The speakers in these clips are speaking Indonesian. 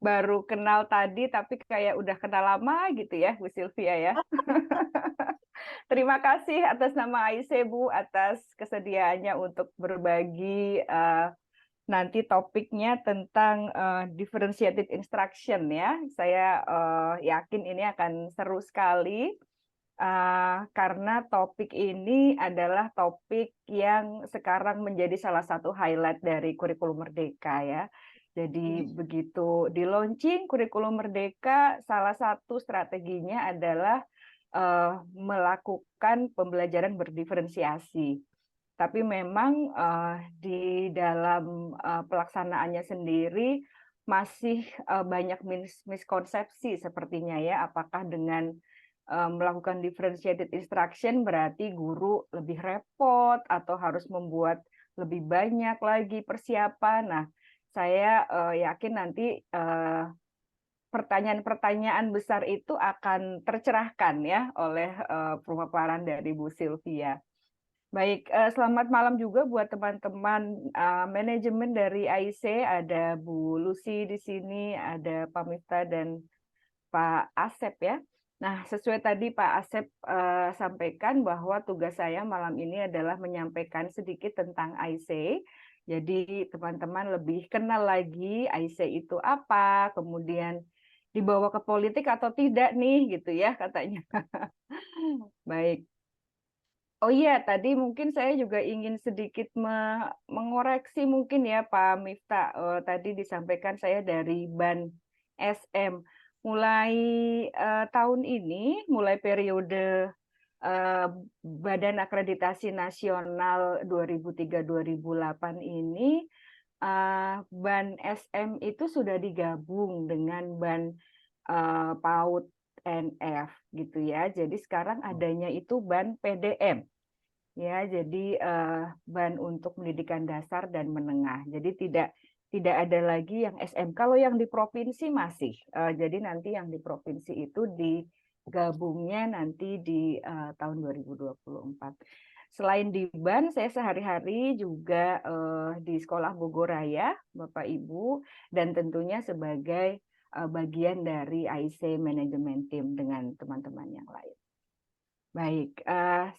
Baru kenal tadi, tapi kayak udah kenal lama gitu ya, Bu Sylvia ya. Terima kasih atas nama AIC, Bu, atas kesediaannya untuk berbagi nanti topiknya tentang differentiated instruction ya. Saya yakin ini akan seru sekali. Karena topik ini adalah topik yang sekarang menjadi salah satu highlight dari kurikulum Merdeka ya. Jadi begitu di launching kurikulum Merdeka, salah satu strateginya adalah melakukan pembelajaran berdiferensiasi. Tapi memang di dalam pelaksanaannya sendiri masih banyak miskonsepsi sepertinya ya. Apakah dengan melakukan differentiated instruction berarti guru lebih repot atau harus membuat lebih banyak lagi persiapan. Nah, saya yakin nanti pertanyaan-pertanyaan besar itu akan tercerahkan ya oleh pemaparan dari Bu Sylvia. Baik, selamat malam juga buat teman-teman manajemen dari AIC. Ada Bu Lucy di sini, ada Pak Miftah dan Pak Asep ya. Nah, sesuai tadi Pak Asep sampaikan bahwa tugas saya malam ini adalah menyampaikan sedikit tentang AIC. Jadi teman-teman lebih kenal lagi AIC itu apa, kemudian dibawa ke politik atau tidak nih gitu ya katanya. Baik. Oh iya, tadi mungkin saya juga ingin sedikit mengoreksi mungkin ya Pak Miftah. Tadi disampaikan saya dari BAN SM. Mulai tahun ini, mulai periode Badan Akreditasi Nasional 2003-2008 ini, BAN SM itu sudah digabung dengan BAN PAUD NF gitu ya. Jadi sekarang adanya itu BAN PDM. Ya, jadi BAN untuk pendidikan dasar dan menengah. Jadi tidak ada lagi yang SM. Kalau yang di provinsi masih. Jadi nanti yang di provinsi itu digabungnya nanti di tahun 2024. Selain di BAN, saya sehari-hari juga di Sekolah Bogoraya, Bapak Ibu, dan tentunya sebagai bagian dari AIC Management Team dengan teman-teman yang lain. Baik,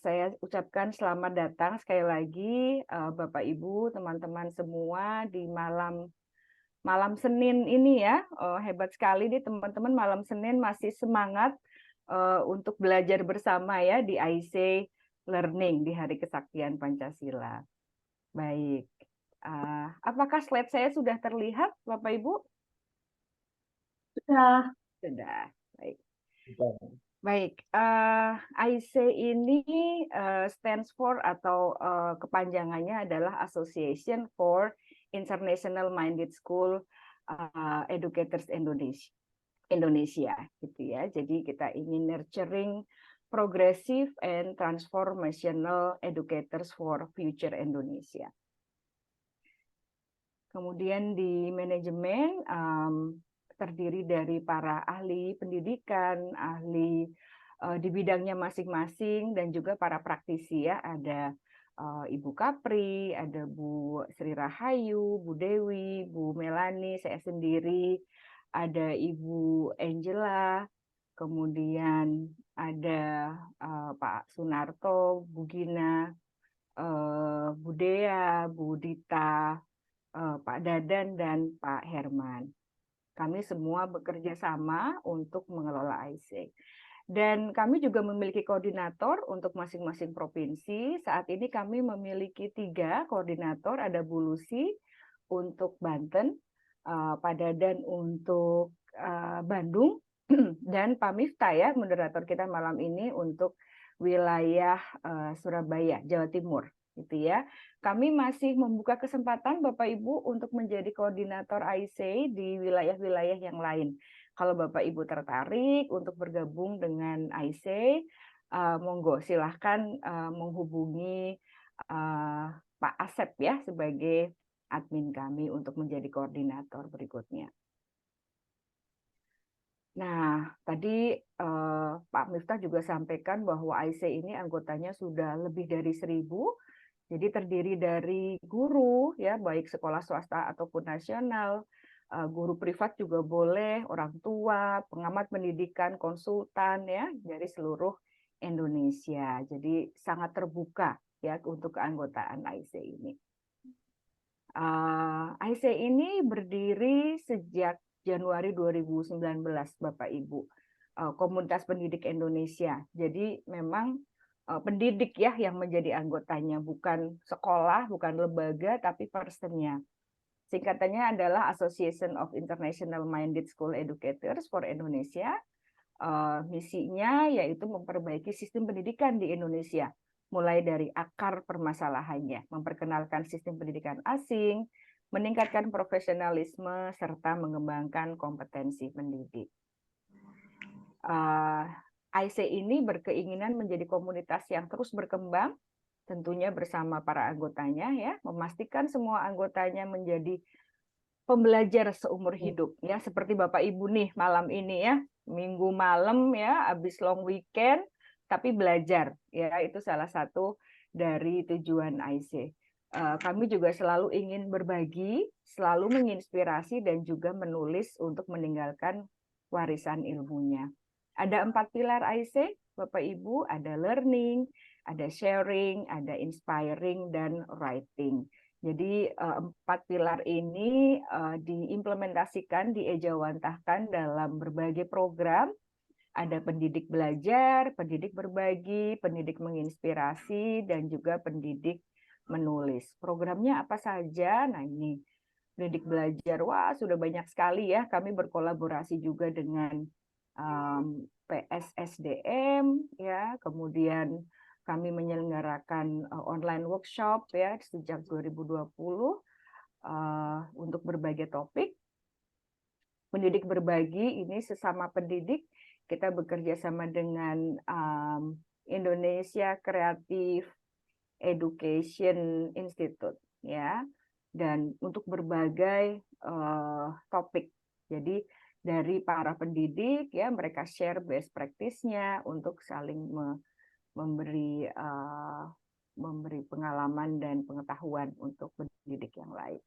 saya ucapkan selamat datang sekali lagi Bapak Ibu, teman-teman semua di malam Senin ini ya. Hebat sekali nih teman-teman, malam Senin masih semangat untuk belajar bersama ya di AIC Learning di Hari Kesaktian Pancasila. Baik, apakah slide saya sudah terlihat Bapak Ibu? Sudah. Sudah, baik. Baik, AIC ini stands for atau kepanjangannya adalah Association for International Minded School Educators Indonesia, gitu ya. Jadi kita ingin nurturing progressive and transformational educators for future Indonesia. Kemudian di manajemen terdiri dari para ahli pendidikan, ahli di bidangnya masing-masing, dan juga para praktisi ya. Ada Ibu Kapri, ada Bu Sri Rahayu, Bu Dewi, Bu Melani, saya sendiri, ada Ibu Angela, kemudian ada Pak Sunarto, Bu Gina, Bu Dea, Bu Dita, Pak Dadan, dan Pak Herman. Kami semua bekerja sama untuk mengelola AIC. Dan kami juga memiliki koordinator untuk masing-masing provinsi. Saat ini kami memiliki 3 koordinator, ada Bu Lucy untuk Banten, Pak Dadan untuk Bandung, dan Pak Miftah ya, moderator kita malam ini untuk wilayah Surabaya, Jawa Timur. Gitu ya. Kami masih membuka kesempatan Bapak Ibu untuk menjadi koordinator AIC di wilayah-wilayah yang lain. Kalau Bapak Ibu tertarik untuk bergabung dengan AIC, monggo silahkan menghubungi Pak Asep ya sebagai admin kami untuk menjadi koordinator berikutnya. Nah, tadi Pak Miftah juga sampaikan bahwa AIC ini anggotanya sudah lebih dari 1.000. Jadi terdiri dari guru ya, baik sekolah swasta ataupun nasional, guru privat juga boleh, orang tua, pengamat pendidikan, konsultan ya dari seluruh Indonesia. Jadi sangat terbuka ya untuk keanggotaan AIC ini. AIC ini berdiri sejak Januari 2019, Bapak Ibu. Komunitas Pendidik Indonesia. Jadi memang pendidik ya yang menjadi anggotanya, bukan sekolah, bukan lembaga, tapi personnya. Singkatannya adalah Association of International Minded School Educators for Indonesia. Misinya yaitu memperbaiki sistem pendidikan di Indonesia, mulai dari akar permasalahannya, memperkenalkan sistem pendidikan asing, meningkatkan profesionalisme, serta mengembangkan kompetensi pendidik. AIC ini berkeinginan menjadi komunitas yang terus berkembang, tentunya bersama para anggotanya ya, memastikan semua anggotanya menjadi pembelajar seumur hidup ya, seperti Bapak Ibu nih malam ini ya, Minggu malam ya, habis long weekend tapi belajar ya, itu salah satu dari tujuan AIC. Kami juga selalu ingin berbagi, selalu menginspirasi dan juga menulis untuk meninggalkan warisan ilmunya. Ada 4 pilar AIC, Bapak Ibu, ada learning, ada sharing, ada inspiring, dan writing. Jadi 4 pilar ini diimplementasikan, diejawantahkan dalam berbagai program. Ada pendidik belajar, pendidik berbagi, pendidik menginspirasi, dan juga pendidik menulis. Programnya apa saja? Nah ini, pendidik belajar, wah sudah banyak sekali ya. Kami berkolaborasi juga dengan PSSDM, ya, kemudian kami menyelenggarakan online workshop ya sejak 2020 untuk berbagai topik. Pendidik berbagi ini sesama pendidik, kita bekerja sama dengan Indonesia Creative Education Institute ya, dan untuk berbagai topik. Jadi dari para pendidik ya, mereka share best practice-nya untuk saling memberi pengalaman dan pengetahuan untuk pendidik yang lain.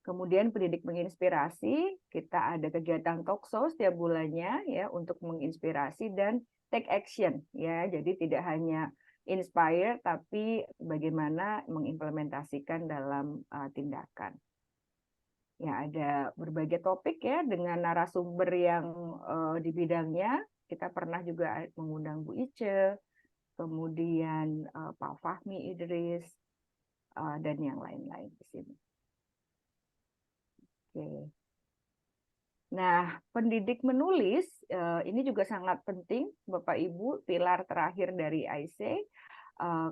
Kemudian pendidik menginspirasi, kita ada kegiatan talk show setiap bulannya ya untuk menginspirasi dan take action ya. Jadi tidak hanya inspire tapi bagaimana mengimplementasikan dalam tindakan. Ya, ada berbagai topik ya dengan narasumber yang di bidangnya. Kita pernah juga mengundang Bu Ice, kemudian Pak Fahmi Idris, dan yang lain-lain di sini. Oke. Nah, pendidik menulis ini juga sangat penting, Bapak Ibu, pilar terakhir dari AIC.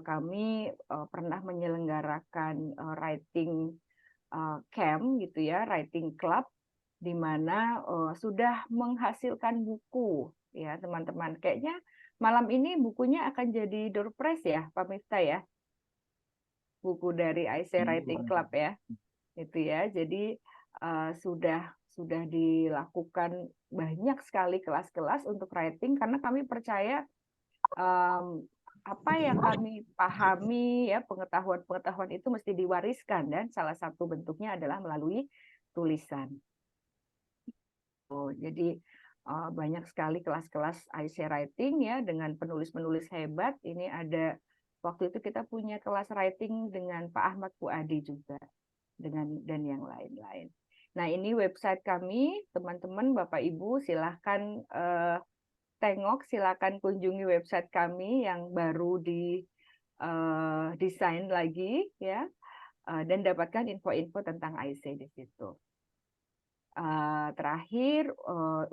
Kami pernah menyelenggarakan writing camp gitu ya, writing club, di mana sudah menghasilkan buku ya teman-teman. Kayaknya malam ini bukunya akan jadi door prize ya, Pak Miftah ya, buku dari AIC Writing Club ya, itu ya. Jadi sudah dilakukan banyak sekali kelas-kelas untuk writing karena kami percaya apa yang kami pahami ya, pengetahuan itu mesti diwariskan, dan salah satu bentuknya adalah melalui tulisan. Jadi banyak sekali kelas-kelas AIC Writing ya dengan penulis-penulis hebat. Ini ada waktu itu kita punya kelas writing dengan Pak Ahmad Puadi juga, dan yang lain-lain. Nah, ini website kami, teman-teman, Bapak Ibu, silahkan tengok, silahkan kunjungi website kami yang baru desain lagi ya, dan dapatkan info-info tentang AIC di situ. Terakhir,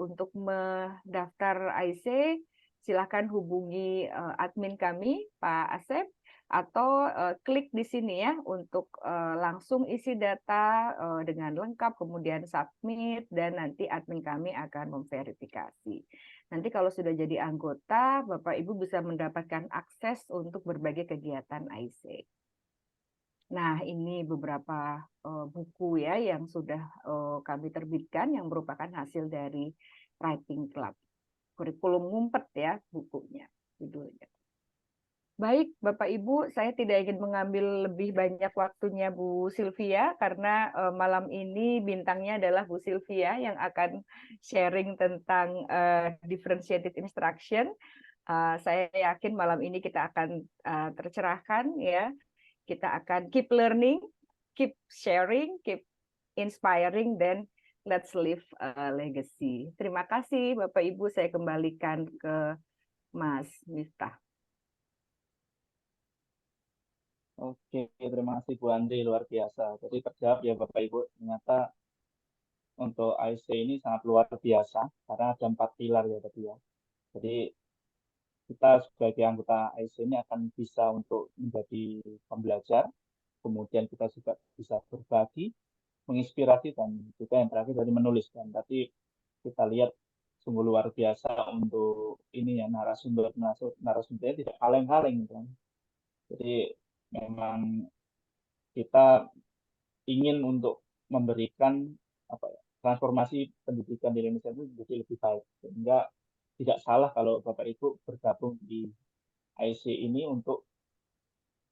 untuk mendaftar AIC, silahkan hubungi admin kami, Pak Asep, atau klik di sini ya untuk langsung isi data dengan lengkap, kemudian submit, dan nanti admin kami akan memverifikasi. Nanti kalau sudah jadi anggota, Bapak Ibu bisa mendapatkan akses untuk berbagai kegiatan AIC. Nah, ini beberapa buku ya yang sudah kami terbitkan yang merupakan hasil dari Writing Club. Kurikulum ngumpet ya bukunya, judulnya. Baik, Bapak Ibu, saya tidak ingin mengambil lebih banyak waktunya Bu Sylvia karena malam ini bintangnya adalah Bu Sylvia yang akan sharing tentang differentiated instruction. Saya yakin malam ini kita akan tercerahkan ya. Kita akan keep learning, keep sharing, keep inspiring, dan let's leave a legacy. Terima kasih Bapak Ibu, saya kembalikan ke Mas Miftah. Oke, terima kasih Bu Andri, luar biasa. Jadi terjawab ya Bapak Ibu, ternyata untuk IC ini sangat luar biasa karena ada 4 pilar ya tadi ya. Jadi kita sebagai anggota IC ini akan bisa untuk menjadi pembelajar, kemudian kita juga bisa berbagi, menginspirasi, dan juga yang terakhir dari menulis. Dan tadi kita lihat sungguh luar biasa untuk ini ya, narasumbernya tidak kaleng-kaleng gitu kan. Jadi memang kita ingin untuk memberikan apa ya, transformasi pendidikan di Indonesia itu menjadi lebih baik, sehingga tidak salah kalau Bapak Ibu bergabung di IC ini untuk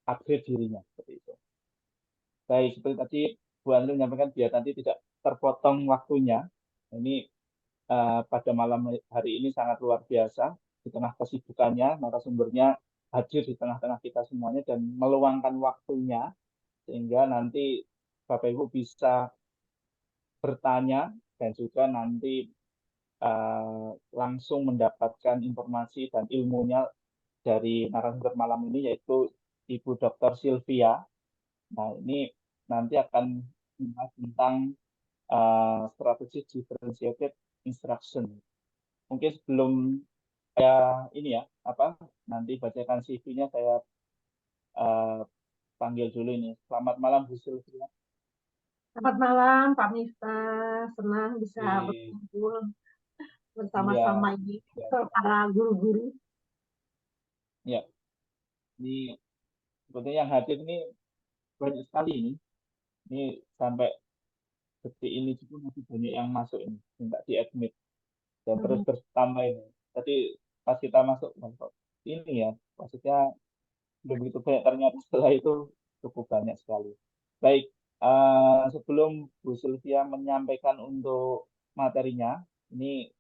upgrade dirinya seperti itu. Baik, seperti tadi Bu Andri menyampaikan biar nanti tidak terpotong waktunya. Ini pada malam hari ini sangat luar biasa di tengah kesibukannya, narasumbernya hadir di tengah-tengah kita semuanya dan meluangkan waktunya sehingga nanti Bapak Ibu bisa bertanya dan juga nanti langsung mendapatkan informasi dan ilmunya dari narasumber malam ini yaitu Ibu Dr. Sylvia. Nah, ini nanti akan membahas tentang strategi differentiated instruction. Mungkin sebelum saya ini ya, apa nanti bacakan CV-nya saya uh, panggil dulu ini. Selamat malam Bu Sylvia. Selamat malam Pak Miftah, senang bisa Di, berkumpul iya, bersama-sama ini ya, para guru-guru. ya. Ini sepertinya yang hadir ini banyak sekali ini. Ini sampai detik ini juga masih banyak yang masuk ini, minta di admit dan terus bertambah ini. Tadi pas kita masuk, ini ya, maksudnya begitu banyak ternyata setelah itu cukup banyak sekali. Baik, sebelum Bu Sylvia menyampaikan untuk materinya, ini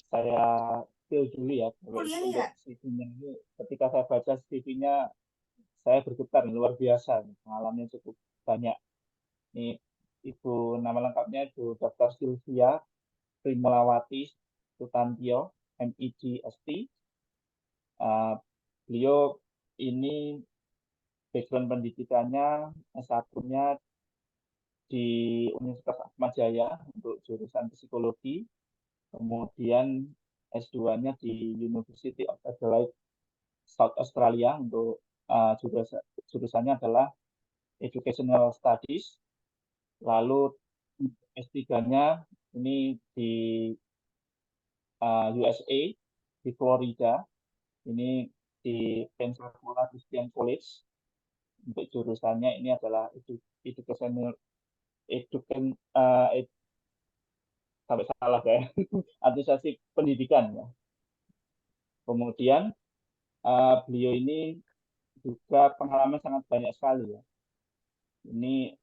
saya spill dulu ya, untuk CV-nya ini. Ketika saya baca CV-nya, saya bergetar, luar biasa, pengalamannya cukup banyak. Ini Ibu nama lengkapnya Ibu Dr. Sylvia Primulawati Sutantio, MED ST. Beliau ini background pendidikannya S1-nya di Universitas Ahmad Jaya untuk jurusan psikologi, kemudian S2-nya di University of Adelaide, South Australia untuk jurusannya adalah Educational Studies, lalu S3-nya ini di USA, di Florida, ini di Pensacola Christian College. Untuk jurusannya ini adalah educational education sampai salah ya, administrasi pendidikan ya. Kemudian beliau ini juga pengalaman sangat banyak sekali ya. Ini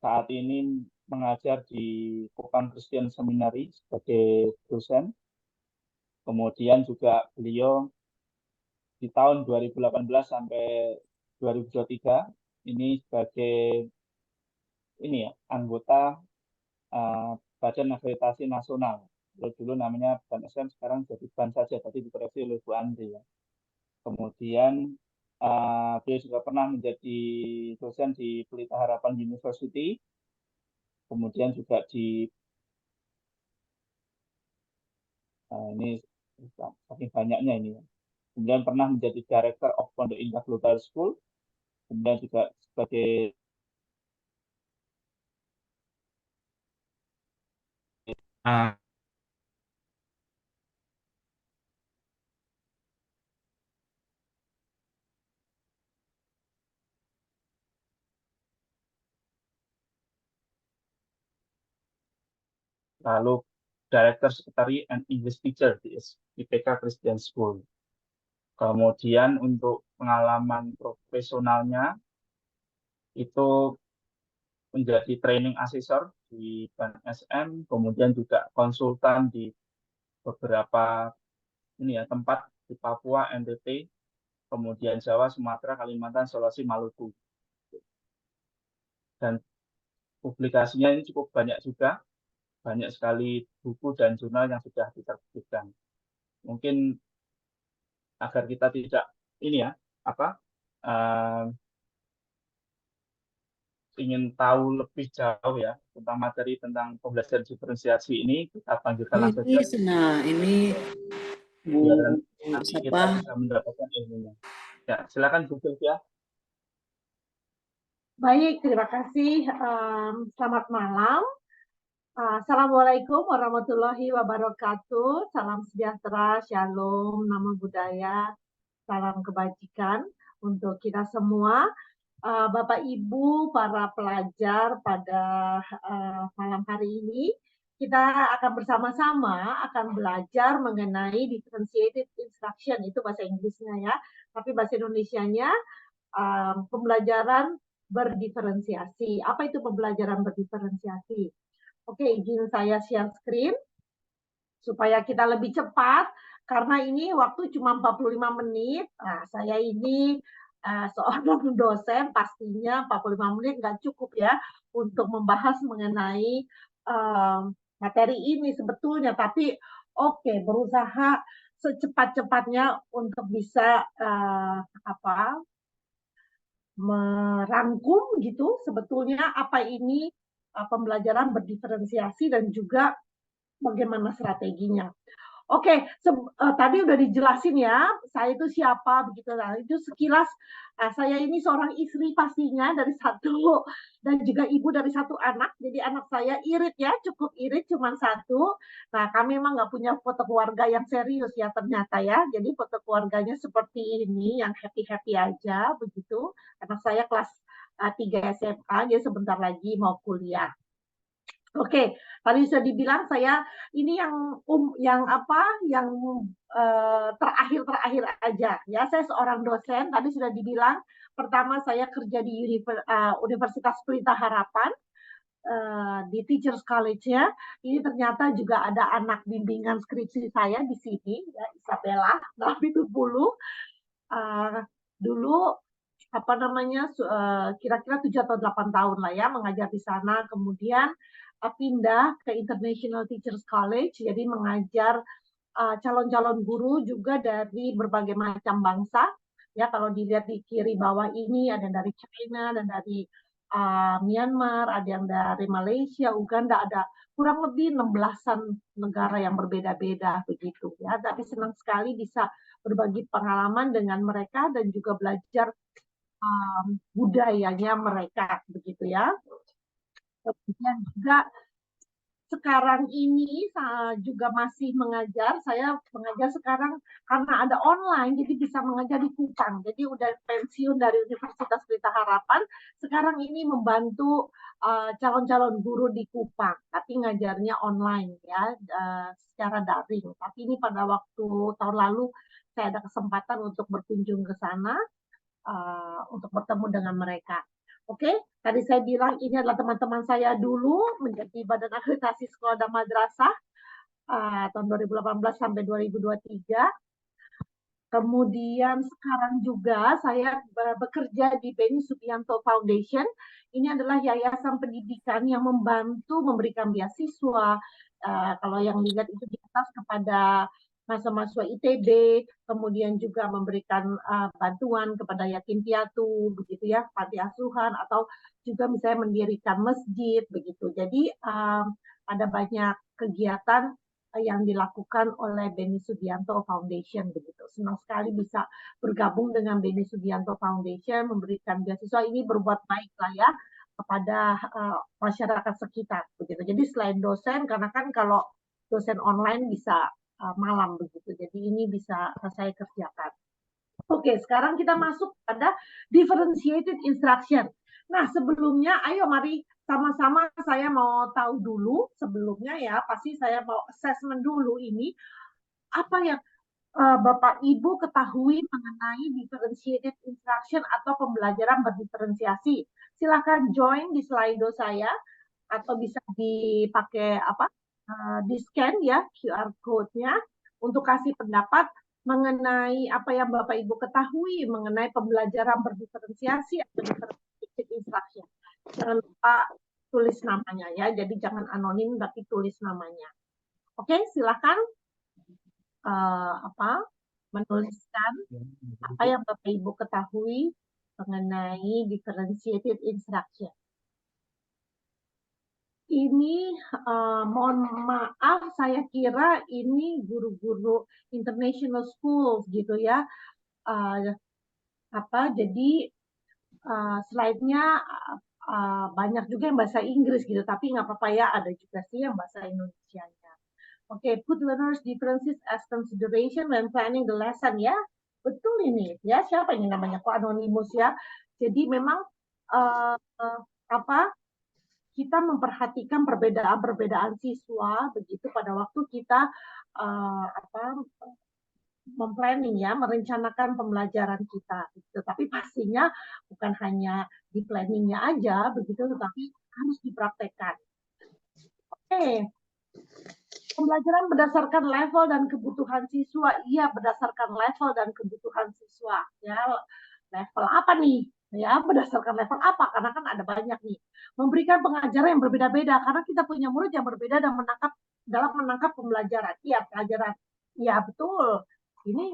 saat ini mengajar di Kupang Christian Seminary sebagai dosen. Kemudian juga beliau di tahun 2018 sampai 2023 ini sebagai ini ya anggota Badan Akreditasi Nasional. Dulu namanya BAN-SM, sekarang jadi BAN saja, tadi dikoreksi oleh Bu Andri ya. Kemudian beliau juga pernah menjadi dosen di Pelita Harapan University, kemudian juga di ini saking banyaknya ini ya. Kemudian pernah menjadi Director of Pondok Indah Global School, kemudian juga sebagai lalu Director Secretary and English Teacher di IPK Christian School. Kemudian untuk pengalaman profesionalnya itu menjadi training asesor di Bank SM, kemudian juga konsultan di beberapa tempat di Papua, NTT, kemudian Jawa, Sumatera, Kalimantan, Sulawesi, Maluku. Dan publikasinya ini cukup banyak juga, banyak sekali buku dan jurnal yang sudah diterbitkan. Mungkin agar kita tidak ingin tahu lebih jauh ya tentang materi tentang pembelajaran diferensiasi ini, kita panggilkan langsung saja ini biar Bu nanti kita siapa? bisa mendapatkan ilmunya. Ya, silakan Bu Sylvia. Baik, terima kasih. Selamat malam. Assalamualaikum warahmatullahi wabarakatuh. Salam sejahtera, shalom, namo buddhaya, salam kebajikan untuk kita semua. Bapak Ibu, para pelajar pada malam hari ini, kita akan bersama-sama akan belajar mengenai differentiated instruction, itu bahasa Inggrisnya ya, tapi bahasa Indonesianya pembelajaran berdiferensiasi. Apa itu pembelajaran berdiferensiasi? Oke, izin saya share screen supaya kita lebih cepat, karena ini waktu cuma 45 menit. Nah, saya ini seorang dosen, pastinya 45 menit nggak cukup ya untuk membahas mengenai materi ini sebetulnya. Tapi oke, berusaha secepat-cepatnya untuk bisa merangkum gitu sebetulnya apa ini pembelajaran berdiferensiasi dan juga bagaimana strateginya. Oke, tadi udah dijelasin ya, saya itu siapa begitu. Nah, itu sekilas saya ini seorang istri pastinya dari satu dan juga ibu dari satu anak. Jadi anak saya irit ya, cukup irit, cuma satu. Nah, kami memang nggak punya foto keluarga yang serius ya ternyata ya. Jadi foto keluarganya seperti ini, yang happy-happy aja begitu. Anak saya kelas 3 SMA, dia sebentar lagi mau kuliah. Oke, tadi sudah dibilang saya ini yang terakhir aja ya. Saya seorang dosen, tadi sudah dibilang. Pertama saya kerja di Universitas Pelita Harapan di Teachers College-nya. Ini ternyata juga ada anak bimbingan skripsi saya di sini ya, Isabella Nabi Tupulu. Dulu kira-kira 7 atau 8 tahun lah ya mengajar di sana, kemudian pindah ke International Teachers College, jadi mengajar calon-calon guru juga dari berbagai macam bangsa. Ya, kalau dilihat di kiri bawah ini ada dari China dan dari Myanmar, ada yang dari Malaysia, Uganda, ada kurang lebih 16-an negara yang berbeda-beda begitu ya. Tapi senang sekali bisa berbagi pengalaman dengan mereka dan juga belajar budayanya mereka begitu ya. Kemudian juga sekarang ini juga masih mengajar. Saya mengajar sekarang karena ada online, jadi bisa mengajar di Kupang. Jadi udah pensiun dari Universitas Pelita Harapan, sekarang ini membantu calon-calon guru di Kupang, tapi ngajarnya online ya, secara daring. Tapi ini pada waktu tahun lalu saya ada kesempatan untuk berkunjung ke sana untuk bertemu dengan mereka. Oke, tadi saya bilang ini adalah teman-teman saya dulu menjadi Badan Akreditasi Sekolah dan Madrasah tahun 2018 sampai 2023. Kemudian sekarang juga saya bekerja di Beni Subianto Foundation. Ini adalah yayasan pendidikan yang membantu memberikan beasiswa. Kalau yang lihat itu di atas kepada mahasiswa ITB, kemudian juga memberikan bantuan kepada yatim piatu, begitu ya, panti asuhan, atau juga misalnya mendirikan masjid, begitu. Jadi ada banyak kegiatan yang dilakukan oleh Beni Subianto Foundation, begitu. Senang sekali bisa bergabung dengan Beni Subianto Foundation, memberikan beasiswa. Ini berbuat baik lah ya kepada masyarakat sekitar, begitu. Jadi selain dosen, karena kan kalau dosen online bisa malam begitu. Jadi ini bisa saya kerjakan. Oke, sekarang kita masuk pada differentiated instruction. Nah, sebelumnya ayo mari sama-sama saya mau tahu dulu sebelumnya ya, pasti saya mau assessment dulu ini apa yang Bapak Ibu ketahui mengenai differentiated instruction atau pembelajaran berdiferensiasi. Silakan join di Slido saya atau bisa dipakai di scan ya QR code-nya untuk kasih pendapat mengenai apa yang Bapak Ibu ketahui mengenai pembelajaran berdiferensiasi atau differentiated instruction. Jangan lupa tulis namanya ya, jadi jangan anonim tapi tulis namanya. Oke, silakan menuliskan apa yang Bapak Ibu ketahui mengenai differentiated instruction. Ini mohon maaf, saya kira ini guru-guru international schools gitu ya. Jadi slide-nya banyak juga yang bahasa Inggris gitu, tapi nggak apa-apa ya, ada juga sih yang bahasa Indonesianya. Oke, put learners differences as consideration when planning the lesson ya. Betul ini ya, siapa ini namanya kok anonimus ya. Jadi memang kita memperhatikan perbedaan-perbedaan siswa begitu pada waktu kita memplanning ya, merencanakan pembelajaran kita. Gitu. Tapi pastinya bukan hanya di planningnya aja begitu, tetapi harus dipraktekkan. Oke. Pembelajaran berdasarkan level dan kebutuhan siswa, iya berdasarkan level dan kebutuhan siswa. Ya, level apa nih? Ya, berdasarkan level apa? Karena kan ada banyak nih. Memberikan pengajaran yang berbeda-beda karena kita punya murid yang berbeda dan dalam menangkap pembelajaran. Iya, pelajaran. Iya, betul. Ini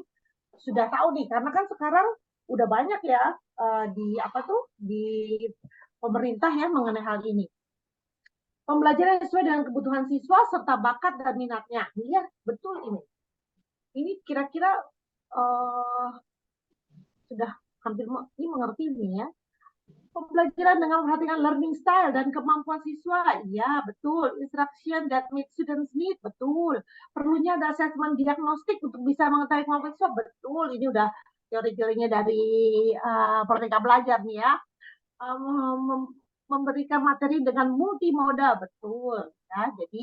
sudah tahu nih karena kan sekarang udah banyak ya di pemerintah ya mengenai hal ini. Pembelajaran sesuai dengan kebutuhan siswa serta bakat dan minatnya. Iya, betul ini. Ini kira-kira sudah hampir ini mengerti ini ya. Pembelajaran dengan perhatikan learning style dan kemampuan siswa. Iya, betul. Instruction that meet students need. Betul. Perlunya ada assessment diagnostik untuk bisa mengetahui kemampuan siswa. Betul. Ini udah teori-teorinya dari Merdeka Belajar nih ya. Memberikan materi dengan multimodal, betul ya. Jadi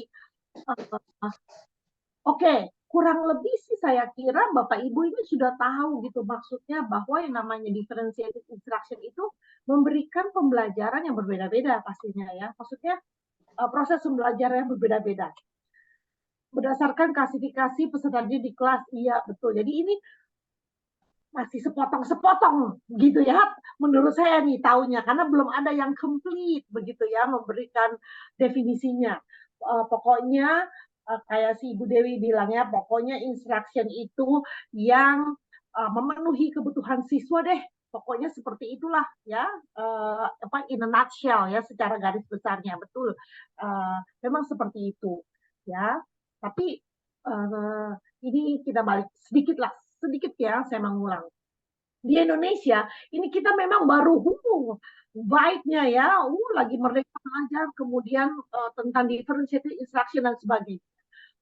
oke, kurang lebih sih saya kira Bapak Ibu ini sudah tahu gitu maksudnya bahwa yang namanya differentiated instruction itu memberikan pembelajaran yang berbeda-beda pastinya ya. Maksudnya proses pembelajaran yang berbeda-beda. Berdasarkan klasifikasi peserta didik di kelas, iya betul. Jadi ini masih sepotong-sepotong gitu ya menurut saya nih taunya karena belum ada yang complete begitu ya memberikan definisinya. Pokoknya kayak si Ibu Dewi bilangnya pokoknya instruction itu yang memenuhi kebutuhan siswa deh, pokoknya seperti itulah ya, in a nutshell ya secara garis besarnya. Betul, memang seperti itu ya, tapi ini kita balik sedikit ya, saya mengulang. Di Indonesia, ini kita memang baru baiknya ya, lagi merdeka belajar, kemudian tentang differentiated instruction dan sebagainya.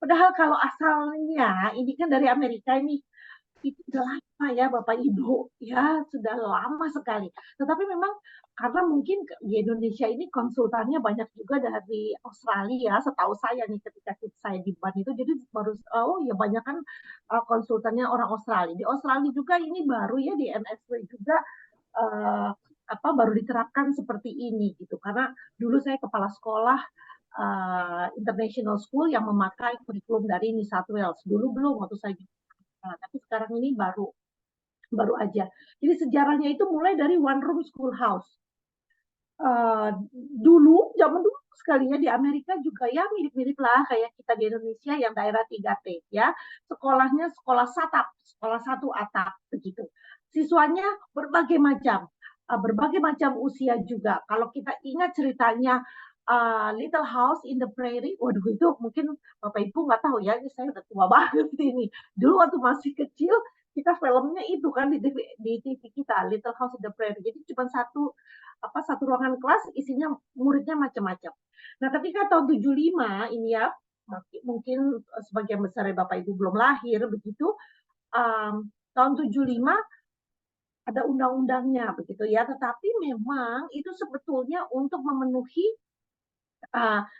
Padahal kalau asalnya, ini kan dari Amerika ini, itu udah lama ya Bapak Ibu, ya sudah lama sekali. Tetapi memang karena mungkin di Indonesia ini konsultannya banyak juga dari Australia, setahu saya nih ketika saya di BAN itu, jadi baru banyak kan konsultannya orang Australia. Di Australia juga ini baru ya di NSW juga baru diterapkan seperti ini gitu. Karena dulu saya kepala sekolah international school yang memakai kurikulum dari New South Wales. Dulu belum waktu saya tapi sekarang ini baru aja. Jadi sejarahnya itu mulai dari one room schoolhouse. Zaman dulu sekalinya di Amerika juga ya mirip-mirip lah kayak kita di Indonesia yang daerah 3T ya. Sekolahnya sekolah satu atap begitu. Siswanya berbagai macam usia juga. Kalau kita ingat ceritanya Little House in the Prairie, waduh itu mungkin Bapak Ibu nggak tahu ya, saya udah tua banget ini. Dulu waktu masih kecil kita filmnya itu kan di TV kita Little House in the Prairie. Jadi cuma satu ruangan kelas isinya muridnya macam-macam. Nah, ketika tahun 75 ini ya, mungkin sebagian besar Bapak Ibu belum lahir begitu. Tahun 75 ada undang-undangnya begitu ya, tetapi memang itu sebetulnya untuk memenuhi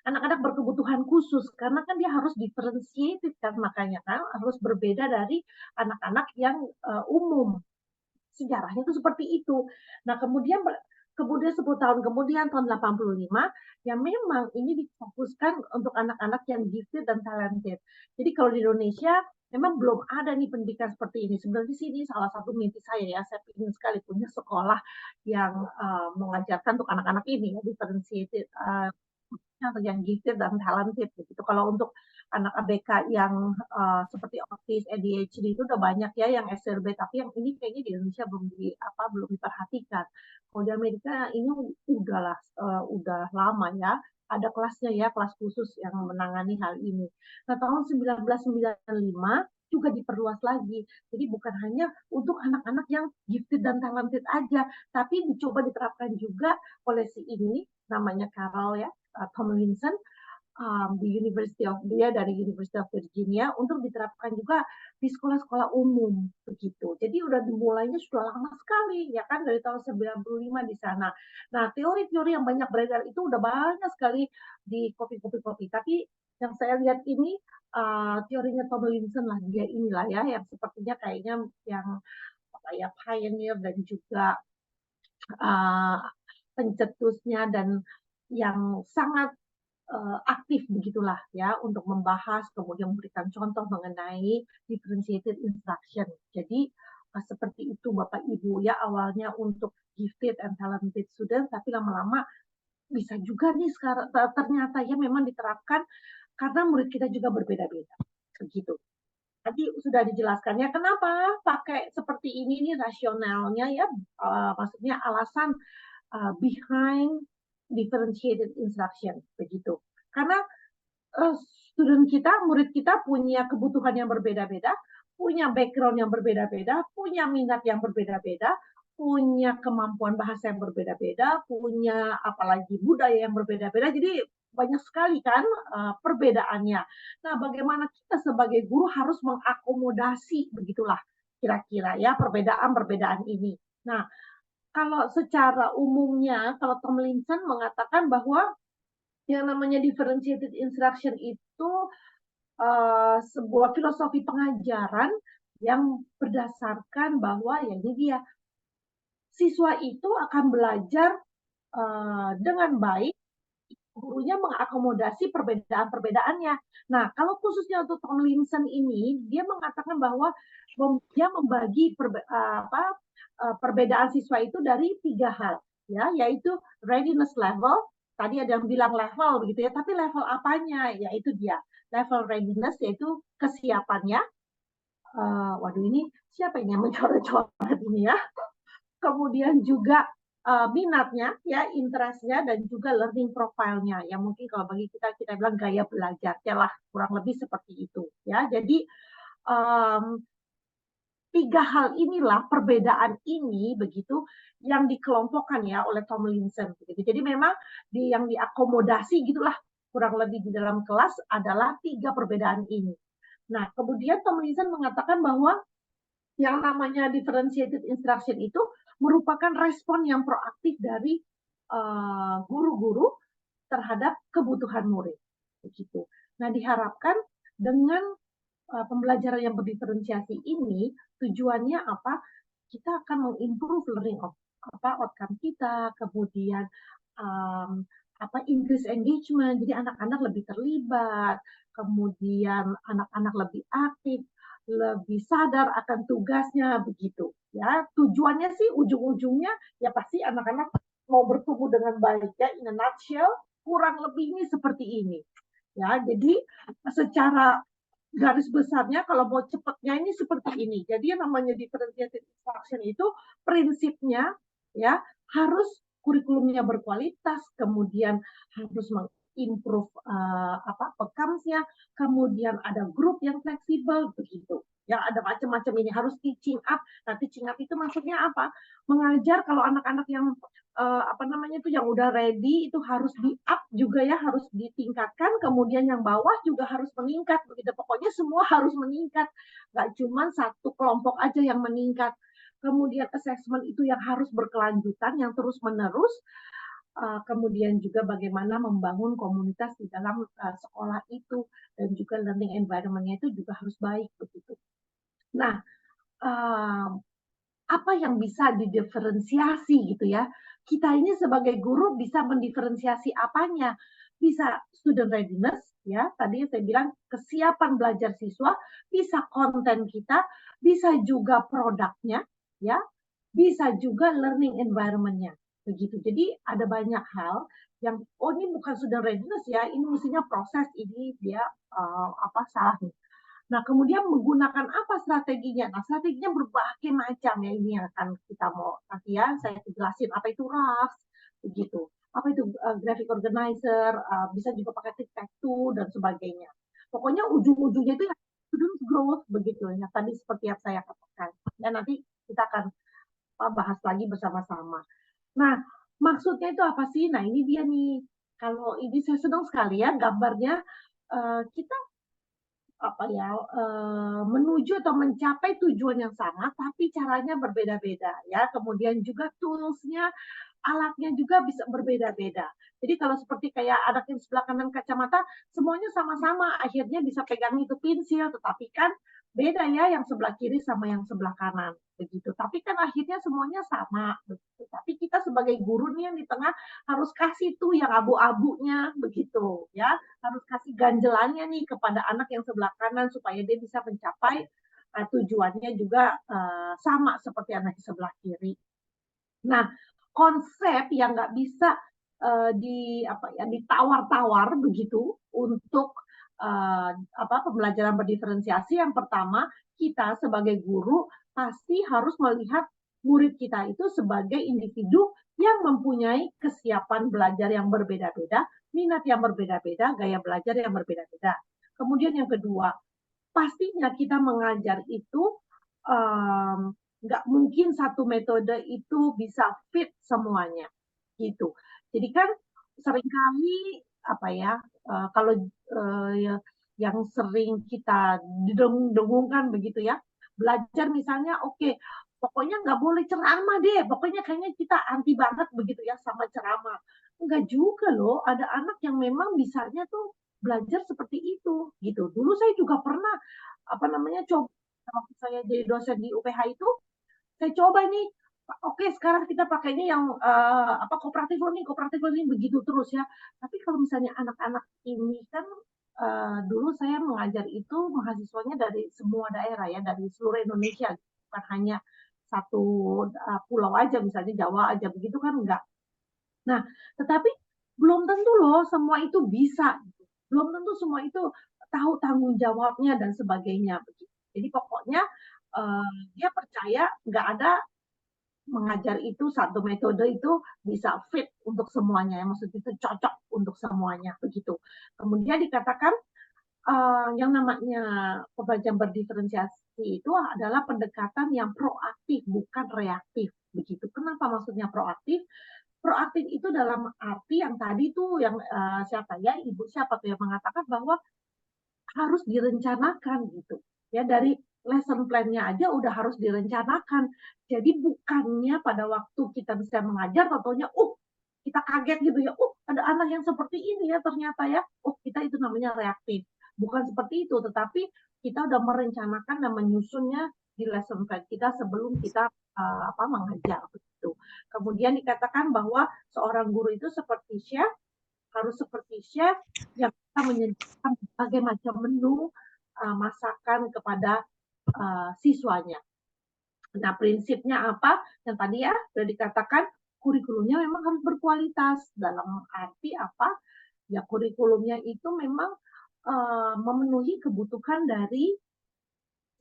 anak-anak berkebutuhan khusus karena kan dia harus differentiated kan, makanya kan harus berbeda dari anak-anak yang umum. Sejarahnya itu seperti itu. Nah, kemudian 10 tahun kemudian tahun 85 ya memang ini difokuskan untuk anak-anak yang gifted dan talented. Jadi kalau di Indonesia memang belum ada nih pendidikan seperti ini. Sebenarnya sih ini salah satu mimpi saya ya. Saya ingin sekali punya sekolah yang mengajarkan untuk anak-anak ini ya differentiated atau yang gifted dan talented gitu. Kalau untuk anak ABK yang seperti autis, ADHD itu udah banyak ya yang SRB, tapi yang ini kayaknya di Indonesia belum diperhatikan. Kalau di Amerika ini udah lama ya, ada kelasnya ya, kelas khusus yang menangani hal ini. Nah, tahun 1995 juga diperluas lagi. Jadi bukan hanya untuk anak-anak yang gifted dan talented aja, tapi dicoba diterapkan juga oleh si ini, namanya Carol ya, Tomlinson, dari University of Virginia untuk diterapkan juga di sekolah-sekolah umum begitu. Jadi udah dimulainya sudah lama sekali ya kan dari tahun 95 di sana. Nah, teori-teori yang banyak beredar itu udah banyak sekali di kopi-kopi. Tapi yang saya lihat ini teorinya Tomlinson lah, dia inilah ya yang sepertinya kayaknya yang ya pioneer dan juga pencetusnya dan yang sangat aktif begitulah ya untuk membahas kemudian memberikan contoh mengenai differentiated instruction. Jadi seperti itu Bapak Ibu ya, awalnya untuk gifted and talented student, tapi lama-lama bisa juga nih sekarang ternyata ya memang diterapkan karena murid kita juga berbeda-beda begitu. Tadi sudah dijelaskan ya kenapa pakai seperti ini nih rasionalnya ya, maksudnya alasan behind differentiated instruction begitu. Karena murid kita punya kebutuhan yang berbeda-beda, punya background yang berbeda-beda, punya minat yang berbeda-beda, punya kemampuan bahasa yang berbeda-beda, punya apalagi budaya yang berbeda-beda. Jadi banyak sekali kan perbedaannya. Nah, bagaimana kita sebagai guru harus mengakomodasi begitulah kira-kira ya perbedaan-perbedaan ini. Nah, kalau secara umumnya, kalau Tomlinson mengatakan bahwa yang namanya differentiated instruction itu sebuah filosofi pengajaran yang berdasarkan bahwa ya ini dia, siswa itu akan belajar dengan baik, gurunya mengakomodasi perbedaan-perbedaannya. Nah, kalau khususnya untuk Tomlinson ini, dia mengatakan bahwa dia membagi perbedaan siswa itu dari 3 hal, ya, yaitu readiness level. Tadi ada yang bilang level begitu ya, tapi level apanya? Yaitu dia level readiness, yaitu kesiapannya. Waduh, ini siapa yang mencoret-coret ini ya? Kemudian juga minatnya, ya, interestnya, dan juga learning profile-nya. Yang mungkin kalau bagi kita bilang gaya belajarnya lah, kurang lebih seperti itu. Ya, jadi 3 hal inilah, perbedaan ini begitu yang dikelompokkan ya oleh Tomlinson. Begitu. Jadi memang yang diakomodasi gitulah kurang lebih di dalam kelas adalah 3 perbedaan ini. Nah, kemudian Tomlinson mengatakan bahwa yang namanya differentiated instruction itu merupakan respon yang proaktif dari guru-guru terhadap kebutuhan murid. Begitu. Nah, diharapkan dengan pembelajaran yang berdiferensiasi ini tujuannya apa? Kita akan mengimprove learning outcome kita, kemudian increase engagement, jadi anak-anak lebih terlibat, kemudian anak-anak lebih aktif, lebih sadar akan tugasnya begitu. Ya, tujuannya sih ujung-ujungnya ya pasti anak-anak mau bertumbuh dengan baik ya. In a nutshell, kurang lebih ini seperti ini. Ya, jadi secara garis besarnya kalau mau cepatnya ini seperti ini. Jadi yang namanya differentiated instruction itu prinsipnya ya harus kurikulumnya berkualitas, kemudian harus mengimprove outcomes-nya, kemudian ada grup yang fleksibel begitu. Ya, ada macam-macam ini, harus teaching up. Nah, teaching up itu maksudnya apa? Mengajar kalau anak-anak yang yang udah ready itu harus di up juga ya, harus ditingkatkan, kemudian yang bawah juga harus meningkat begitu. Pokoknya semua harus meningkat, nggak cuma satu kelompok aja yang meningkat. Kemudian assessment itu yang harus berkelanjutan, yang terus menerus, kemudian juga bagaimana membangun komunitas di dalam sekolah itu, dan juga learning environment-nya itu juga harus baik begitu. Nah, apa yang bisa didiferensiasi gitu ya? Kita ini sebagai guru bisa mendiferensiasi apanya? Bisa student readiness, ya, tadi saya bilang kesiapan belajar siswa, bisa konten kita, bisa juga produknya, ya, bisa juga learning environment-nya, begitu. Jadi ada banyak hal yang, oh ini bukan student readiness ya, ini mestinya proses, ini dia salah nih. Nah, kemudian menggunakan apa strateginya? Nah, strateginya berbagai macam ya, ini yang akan kita mau nanti ya, saya jelasin apa itu RAFS, begitu. Apa itu graphic organizer, bisa juga pakai tic-tac-toe dan sebagainya. Pokoknya ujung-ujungnya itu ya student growth begitu ya. Tadi seperti yang saya katakan. Dan nanti kita akan bahas lagi bersama-sama. Nah, maksudnya itu apa sih? Nah, ini dia nih. Kalau ini saya senang sekali ya gambarnya, kita menuju atau mencapai tujuan yang sama, tapi caranya berbeda-beda ya. Kemudian juga tools-nya, alatnya juga bisa berbeda-beda. Jadi kalau seperti kayak anak yang sebelah kanan kacamata, semuanya sama-sama, akhirnya bisa pegang itu pensil, tetapi kan beda ya yang sebelah kiri sama yang sebelah kanan, begitu. Tapi kan akhirnya semuanya sama, begitu. Tapi kita sebagai guru nih yang di tengah harus kasih tuh yang abu-abunya, begitu ya. Harus kasih ganjelannya nih kepada anak yang sebelah kanan supaya dia bisa mencapai tujuannya juga sama seperti anak yang sebelah kiri. Nah, konsep yang nggak bisa ditawar-tawar begitu untuk pembelajaran berdiferensiasi. Yang pertama, kita sebagai guru pasti harus melihat murid kita itu sebagai individu yang mempunyai kesiapan belajar yang berbeda-beda, minat yang berbeda-beda, gaya belajar yang berbeda-beda. Kemudian yang kedua, pastinya kita mengajar itu nggak mungkin satu metode itu bisa fit semuanya gitu. Jadi kan seringkali kalau yang sering kita didengungkan begitu ya, belajar misalnya pokoknya nggak boleh ceramah deh, pokoknya kayaknya kita anti banget begitu ya sama ceramah. Enggak juga loh, ada anak yang memang bisanya tuh belajar seperti itu gitu. Dulu saya juga pernah coba waktu saya jadi dosen di UPH itu, saya coba nih, sekarang kita pakainya yang kooperatif learning begitu terus ya. Tapi kalau misalnya anak-anak ini kan dulu saya mengajar itu mahasiswanya dari semua daerah ya, dari seluruh Indonesia, bukan hanya satu pulau aja, misalnya Jawa aja begitu kan enggak. Nah, tetapi belum tentu loh semua itu bisa, belum tentu semua itu tahu tanggung jawabnya dan sebagainya. Jadi pokoknya dia percaya nggak ada mengajar itu satu metode itu bisa fit untuk semuanya, maksudnya itu cocok untuk semuanya begitu. Kemudian dikatakan yang namanya pembelajaran berdiferensiasi itu adalah pendekatan yang proaktif bukan reaktif begitu. Kenapa maksudnya proaktif? Proaktif itu dalam arti yang tadi tuh yang ibu siapa tuh yang mengatakan bahwa harus direncanakan gitu ya, dari lesson plan-nya aja udah harus direncanakan. Jadi bukannya pada waktu kita bisa mengajar tentunya kita kaget gitu ya, ada anak yang seperti ini ya ternyata ya, kita itu namanya reaktif. Bukan seperti itu, tetapi kita udah merencanakan dan menyusunnya di lesson plan kita sebelum kita mengajar begitu. Kemudian dikatakan bahwa seorang guru itu seperti chef, harus seperti chef yang bisa menyajikan berbagai macam menu masakan kepada siswanya. Nah, prinsipnya apa? Yang tadi ya sudah dikatakan, kurikulumnya memang harus berkualitas. Dalam arti apa? Ya kurikulumnya itu memang memenuhi kebutuhan dari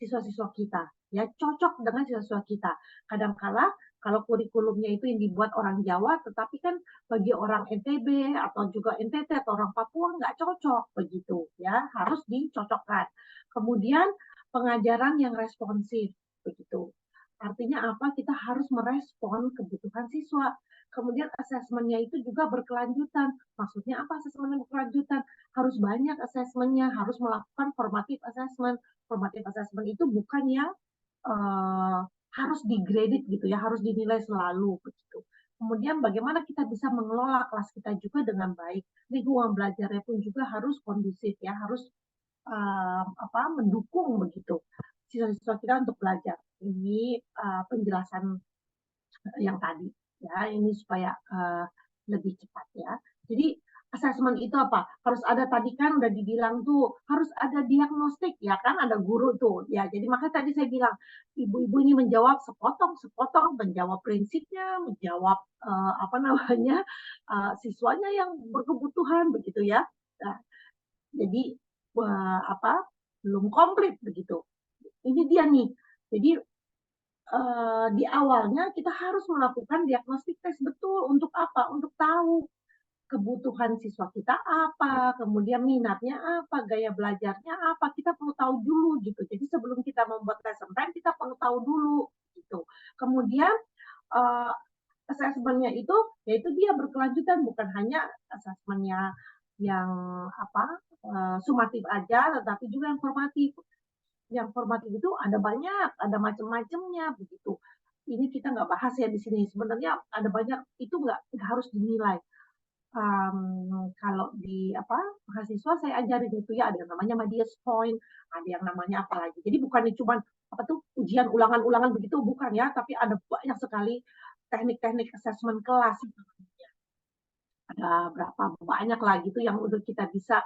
siswa-siswa kita, ya cocok dengan siswa-siswa kita. Kadang-kala kalau kurikulumnya itu yang dibuat orang Jawa, tetapi kan bagi orang NTB atau juga NTT atau orang Papua nggak cocok begitu, ya harus dicocokkan. Kemudian pengajaran yang responsif begitu. Artinya apa? Kita harus merespon kebutuhan siswa. Kemudian asesmennya itu juga berkelanjutan. Maksudnya apa asesmen berkelanjutan? Harus banyak asesmennya, harus melakukan formative assessment. Formative assessment itu bukan yang harus digraded gitu ya, harus dinilai selalu begitu. Kemudian bagaimana kita bisa mengelola kelas kita juga dengan baik. Lingkungan belajarnya pun juga harus kondusif ya, harus mendukung begitu siswa-siswa kita untuk belajar. Ini penjelasan yang tadi ya, ini supaya lebih cepat ya. Jadi assessment itu apa? Harus ada, tadi kan udah dibilang tuh, harus ada diagnostik ya kan, ada guru tuh ya. Jadi makanya tadi saya bilang ibu-ibu ini menjawab sepotong, menjawab prinsipnya, menjawab siswanya yang berkebutuhan begitu ya. Nah, jadi belum komplit begitu. Ini dia nih. Jadi di awalnya kita harus melakukan diagnostik tes betul. Untuk apa? Untuk tahu kebutuhan siswa kita apa, kemudian minatnya apa, gaya belajarnya apa, kita perlu tahu dulu gitu. Jadi sebelum kita membuat lesson plan, kita perlu tahu dulu gitu. Kemudian assessment-nya itu, yaitu dia berkelanjutan, bukan hanya assessment-nya yang sumatif aja, tetapi juga yang formatif. Yang formatif itu ada banyak, ada macam-macamnya begitu. Ini kita nggak bahas ya di sini. Sebenarnya ada banyak, itu nggak harus dinilai. Kalau di mahasiswa saya ajarin itu ya, ada yang namanya Madius Point, ada yang namanya apa lagi. Jadi bukannya cuma ujian ulangan-ulangan begitu, bukan ya, tapi ada banyak sekali teknik-teknik assessment kelas. Ada berapa banyak lagi tuh yang udah kita bisa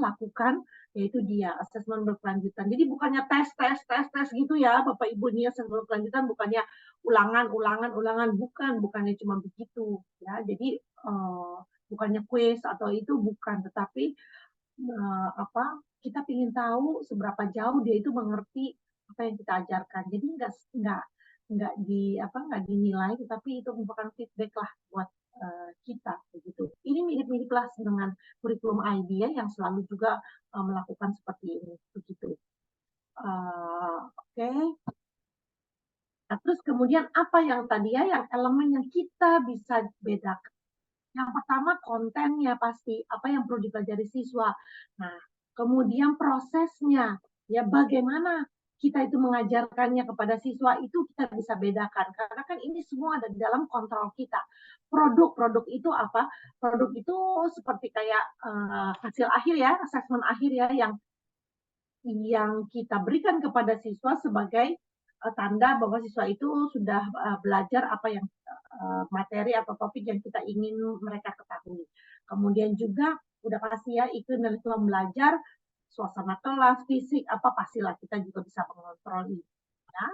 lakukan, yaitu dia assessment berkelanjutan. Jadi bukannya tes gitu ya Bapak Ibu, nih assessment berkelanjutan bukannya ulangan, bukannya cuma begitu ya. Jadi bukannya quiz atau itu, bukan, tetapi kita ingin tahu seberapa jauh dia itu mengerti apa yang kita ajarkan. Jadi nggak dinilai, tetapi itu merupakan feedback lah buat kita begitu. Ini mirip-mirip lah dengan kurikulum IB yang selalu juga melakukan seperti ini begitu. Oke. Nah, terus kemudian apa yang tadi ya, yang elemen yang kita bisa bedakan. Yang pertama kontennya pasti, apa yang perlu dipelajari siswa. Nah, kemudian prosesnya, ya bagaimana kita itu mengajarkannya kepada siswa, itu kita bisa bedakan. Karena kan ini semua ada di dalam kontrol kita. Produk itu apa? Produk itu seperti kayak hasil akhir ya, asesmen akhir ya, yang kita berikan kepada siswa sebagai tanda bahwa siswa itu sudah belajar apa yang materi atau topik yang kita ingin mereka ketahui. Kemudian juga udah pasti ya, iklim dan lingkungan belajar, suasana kelas, fisik, pastilah kita juga bisa mengontrol itu. Ya.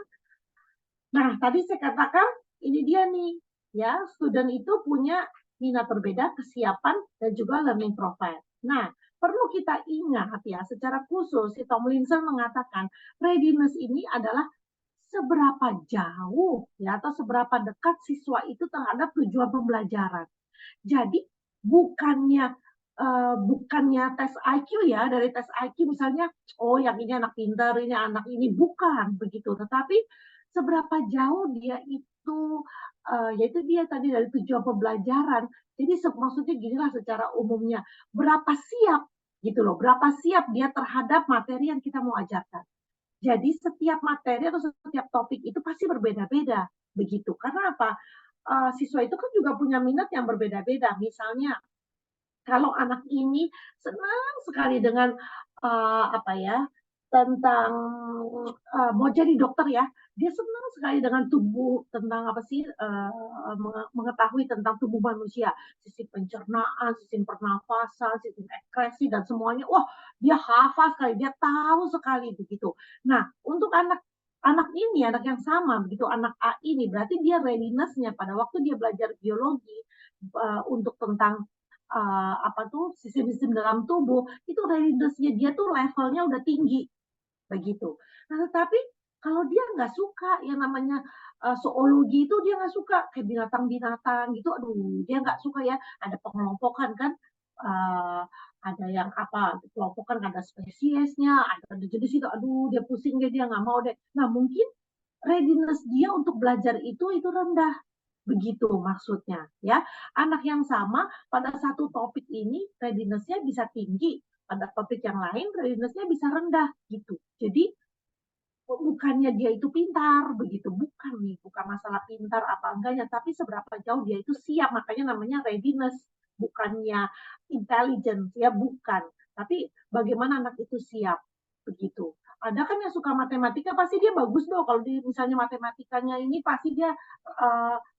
Nah, tadi saya katakan ini dia nih, ya, student itu punya minat berbeda, kesiapan, dan juga learning profile. Nah, perlu kita ingat ya, secara khusus si Tomlinson mengatakan readiness ini adalah seberapa jauh ya, atau seberapa dekat siswa itu terhadap tujuan pembelajaran. Jadi bukannya tes IQ ya, dari tes IQ misalnya, oh yang ini anak pintar, ini anak ini, bukan begitu. Tetapi seberapa jauh dia itu, yaitu dia tadi dari tujuan pembelajaran. Jadi maksudnya ginilah secara umumnya, berapa siap gitu loh, berapa siap dia terhadap materi yang kita mau ajarkan. Jadi setiap materi atau setiap topik itu pasti berbeda-beda begitu. Karena apa? Siswa itu kan juga punya minat yang berbeda-beda. Misalnya kalau anak ini senang sekali dengan tentang mau jadi dokter ya, dia senang sekali dengan tubuh, tentang mengetahui tentang tubuh manusia, sistem pencernaan, sistem pernafasan, sistem ekskresi dan semuanya. Wah, dia hafal sekali, dia tahu sekali begitu. Nah, untuk anak ini, anak yang sama begitu, anak A ini, berarti dia readiness-nya pada waktu dia belajar biologi untuk tentang sistem-sistem dalam tubuh, itu readiness-nya dia tuh levelnya udah tinggi begitu. Nah, tetapi kalau dia nggak suka yang namanya zoologi, itu dia nggak suka, kayak binatang-binatang gitu, aduh dia nggak suka ya. Ada pengelompokan kan, ada yang kelompokan, ada spesiesnya, ada jenis itu, aduh dia pusing deh, dia nggak mau deh. Nah, mungkin readiness dia untuk belajar itu rendah. Begitu maksudnya ya. Anak yang sama pada satu topik ini readiness-nya bisa tinggi, pada topik yang lain readiness-nya bisa rendah gitu. Jadi bukannya dia itu pintar begitu, bukan nih, bukan masalah pintar apa enggaknya, tapi seberapa jauh dia itu siap, makanya namanya readiness, bukannya intelligence ya, bukan, tapi bagaimana anak itu siap begitu. Ada kan yang suka matematika pasti dia bagus dong, kalau di misalnya matematikanya ini pasti dia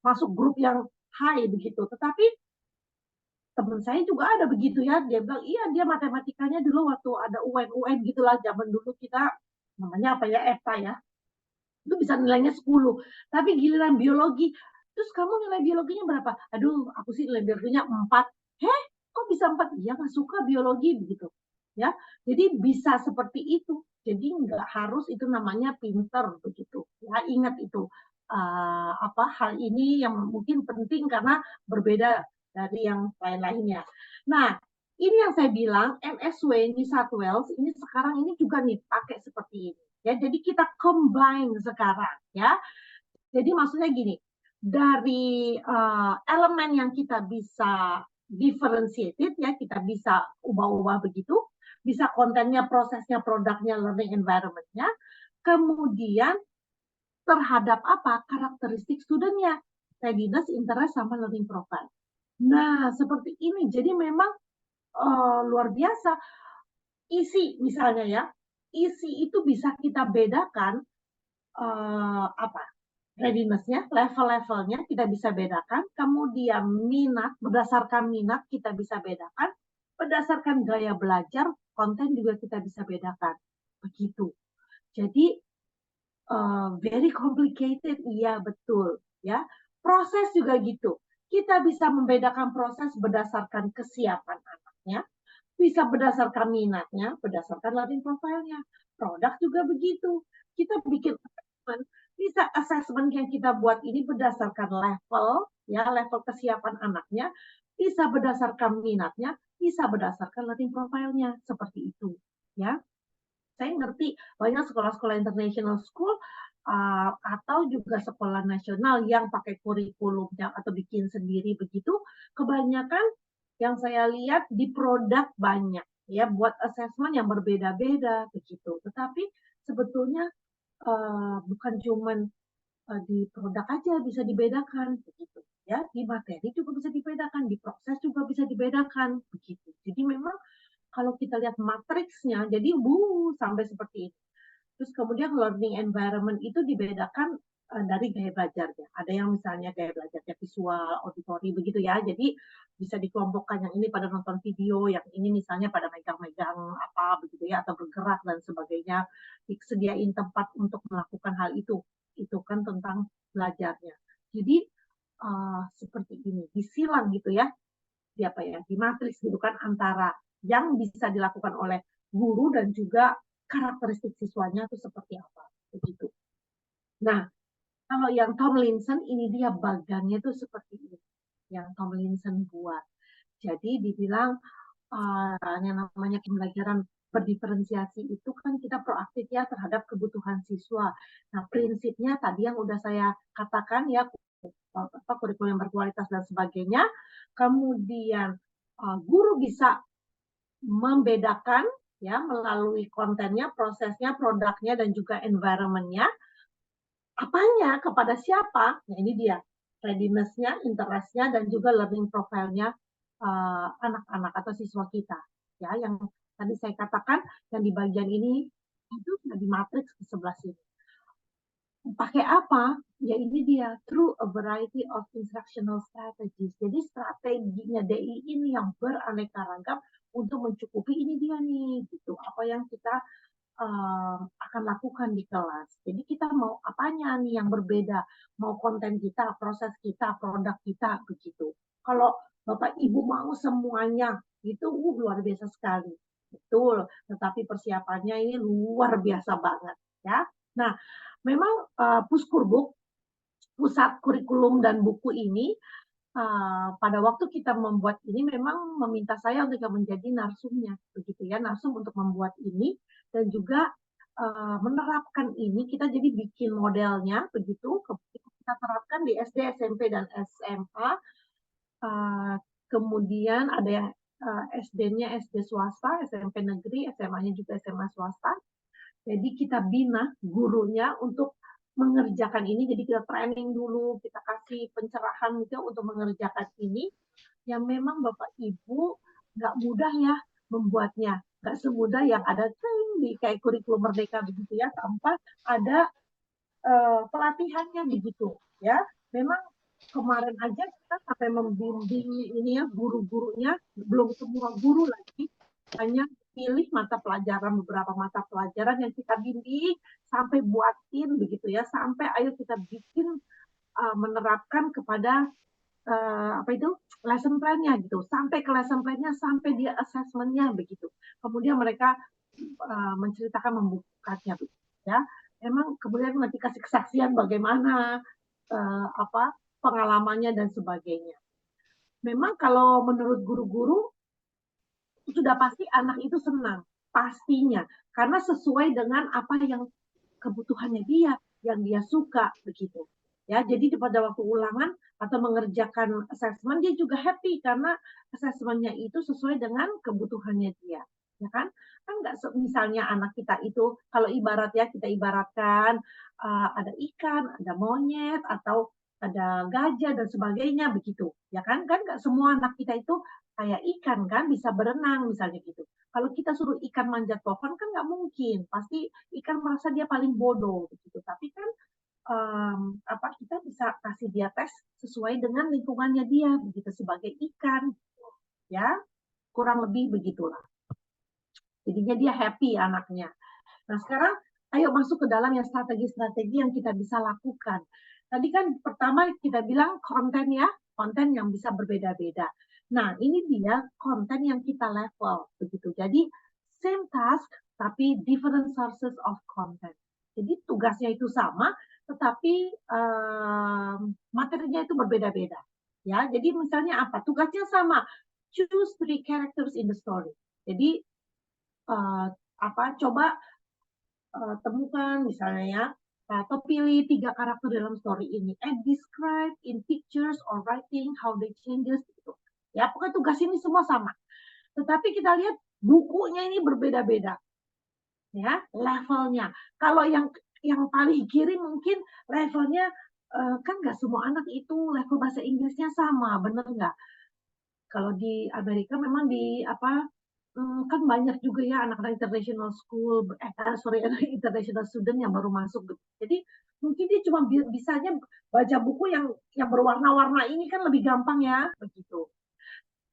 masuk grup yang high begitu, tetapi teman saya juga ada begitu ya, dia bilang iya dia matematikanya dulu waktu ada UN gitulah, zaman dulu kita namanya apa ya, EPA ya, itu bisa nilainya 10. Tapi giliran biologi, terus kamu nilai biologinya berapa? Aduh, aku sih nilai biologinya 4. Heh, kok bisa 4? Iya, nggak suka biologi begitu. Ya, jadi bisa seperti itu. Jadi nggak harus itu namanya pinter begitu. Ya, ingat itu hal ini yang mungkin penting karena berbeda dari yang lain-lainnya. Nah, ini yang saya bilang NSW New South Wales ini sekarang ini juga nih pakai seperti ini. Ya, jadi kita combine sekarang ya. Jadi maksudnya gini, dari elemen yang kita bisa differentiated ya, kita bisa ubah-ubah begitu, bisa kontennya, prosesnya, produknya, learning environment-nya, kemudian terhadap apa? Karakteristik studentnya, readiness, interest, sama learning profile. Nah, seperti ini. Jadi memang luar biasa. Isi misalnya ya, isi itu bisa kita bedakan readiness-nya, level-levelnya kita bisa bedakan, kemudian minat, berdasarkan minat kita bisa bedakan, berdasarkan gaya belajar, konten juga kita bisa bedakan. Begitu. Jadi very complicated, iya betul. Ya, proses juga gitu. Kita bisa membedakan proses berdasarkan kesiapan anaknya, bisa berdasarkan minatnya, berdasarkan learning profile-nya. Produk juga begitu. Kita bikin assessment, bisa assessment yang kita buat ini berdasarkan level, ya level kesiapan anaknya, bisa berdasarkan minatnya, bisa berdasarkan learning profile-nya, seperti itu. Ya, saya ngerti banyak sekolah-sekolah international school atau juga sekolah nasional yang pakai kurikulumnya atau bikin sendiri begitu, kebanyakan yang saya lihat di produk banyak ya buat assessment yang berbeda-beda begitu. Tetapi sebetulnya bukan cuman di produk aja bisa dibedakan begitu ya, di materi juga bisa dibedakan, di proses juga bisa dibedakan begitu. Jadi memang kalau kita lihat matriksnya, jadi sampai seperti ini. Terus kemudian learning environment itu dibedakan dari gaya belajarnya. Ada yang misalnya gaya belajarnya visual, auditori begitu ya. Jadi bisa dikelompokkan yang ini pada nonton video, yang ini misalnya pada megang-megang apa begitu ya, atau bergerak dan sebagainya. Disediain tempat untuk melakukan hal itu. Itu kan tentang belajarnya. Jadi seperti ini, disilang gitu ya. Di apa ya? Di matriks gitu kan antara yang bisa dilakukan oleh guru dan juga karakteristik siswanya itu seperti apa begitu. Nah, kalau yang Tomlinson ini dia bagannya itu seperti ini, yang Tomlinson buat. Jadi dibilang yang namanya pembelajaran berdiferensiasi itu kan kita proaktif ya terhadap kebutuhan siswa. Nah, prinsipnya tadi yang udah saya katakan ya, kurikulum yang berkualitas dan sebagainya. Kemudian guru bisa membedakan ya melalui kontennya, prosesnya, produknya, dan juga environment-nya. Apanya, kepada siapa? Nah ini dia, readiness-nya, interest-nya, dan juga learning profile-nya anak-anak atau siswa kita. Ya, yang tadi saya katakan, yang di bagian ini, itu sudah di matriks di sebelah sini. Pakai apa? Ya ini dia, through a variety of instructional strategies. Jadi strateginya DI ini yang beraneka ragam untuk mencukupi ini dia nih, gitu. Apa yang kita akan lakukan di kelas. Jadi kita mau apanya nih yang berbeda, mau konten kita, proses kita, produk kita, begitu. Kalau Bapak Ibu mau semuanya, itu luar biasa sekali. Betul, tetapi persiapannya ini luar biasa banget. Ya. Nah, memang Puskurbuk, pusat kurikulum dan buku ini, pada waktu kita membuat ini memang meminta saya untuk menjadi narsumnya, begitu ya, narsum untuk membuat ini dan juga menerapkan ini. Kita jadi bikin modelnya begitu, kita terapkan di SD, SMP dan SMA. Kemudian ada yang SD-nya SD swasta, SMP negeri, SMA-nya juga SMA swasta. Jadi kita bina gurunya untuk mengerjakan ini. Jadi kita training dulu, kita kasih pencerahan gitu untuk mengerjakan ini. Yang memang Bapak Ibu nggak mudah ya membuatnya. Nggak semudah yang ada di kayak kurikulum Merdeka begitu ya, tanpa ada pelatihannya begitu ya. Memang kemarin aja kita sampai membimbing ini ya guru-gurunya, belum semua guru lagi, hanya pilih mata pelajaran, beberapa mata pelajaran yang kita bimbing sampai buatin begitu ya, sampai ayo kita bikin menerapkan kepada apa itu lesson plan-nya gitu, sampai ke lesson plan-nya, sampai dia assessment-nya begitu. Kemudian mereka menceritakan membukukannya begitu ya. Emang kemudian nanti kasih kesaksian bagaimana apa pengalamannya dan sebagainya. Memang kalau menurut guru-guru sudah pasti anak itu senang, pastinya, karena sesuai dengan apa yang kebutuhannya dia, yang dia suka begitu. Ya, jadi pada waktu ulangan atau mengerjakan assessment dia juga happy karena assessment-nya itu sesuai dengan kebutuhannya dia, ya kan? Kan nggak misalnya anak kita itu kalau ibarat ya kita ibaratkan ada ikan, ada monyet atau ada gajah dan sebagainya begitu, ya kan? Kan nggak semua anak kita itu kayak ikan kan bisa berenang misalnya gitu. Kalau kita suruh ikan manjat pohon kan nggak mungkin, pasti ikan merasa dia paling bodoh begitu. Tapi kan apa kita bisa kasih dia tes sesuai dengan lingkungannya dia begitu sebagai ikan, ya kurang lebih begitulah. Jadinya dia happy anaknya. Nah sekarang ayo masuk ke dalam yang strategi-strategi yang kita bisa lakukan. Tadi kan pertama kita bilang konten ya, konten yang bisa berbeda-beda. Nah ini dia konten yang kita level begitu. Jadi same task tapi different sources of content. Jadi tugasnya itu sama, tetapi materinya itu berbeda-beda. Ya, jadi misalnya apa? Tugasnya sama, choose 3 characters in the story. Jadi apa? Coba temukan misalnya ya, atau pilih 3 karakter dalam story ini and describe in pictures or writing how they changes gitu. Ya, pokoknya tugas ini semua sama. Tetapi kita lihat bukunya ini berbeda-beda. Ya, levelnya. Kalau yang paling kiri mungkin levelnya kan nggak semua anak itu level bahasa Inggrisnya sama, bener nggak? Kalau di Amerika memang di apa kan banyak juga ya anak-anak international school, international student yang baru masuk. Jadi mungkin dia cuma bisanya baca buku yang berwarna-warna ini kan lebih gampang ya, begitu.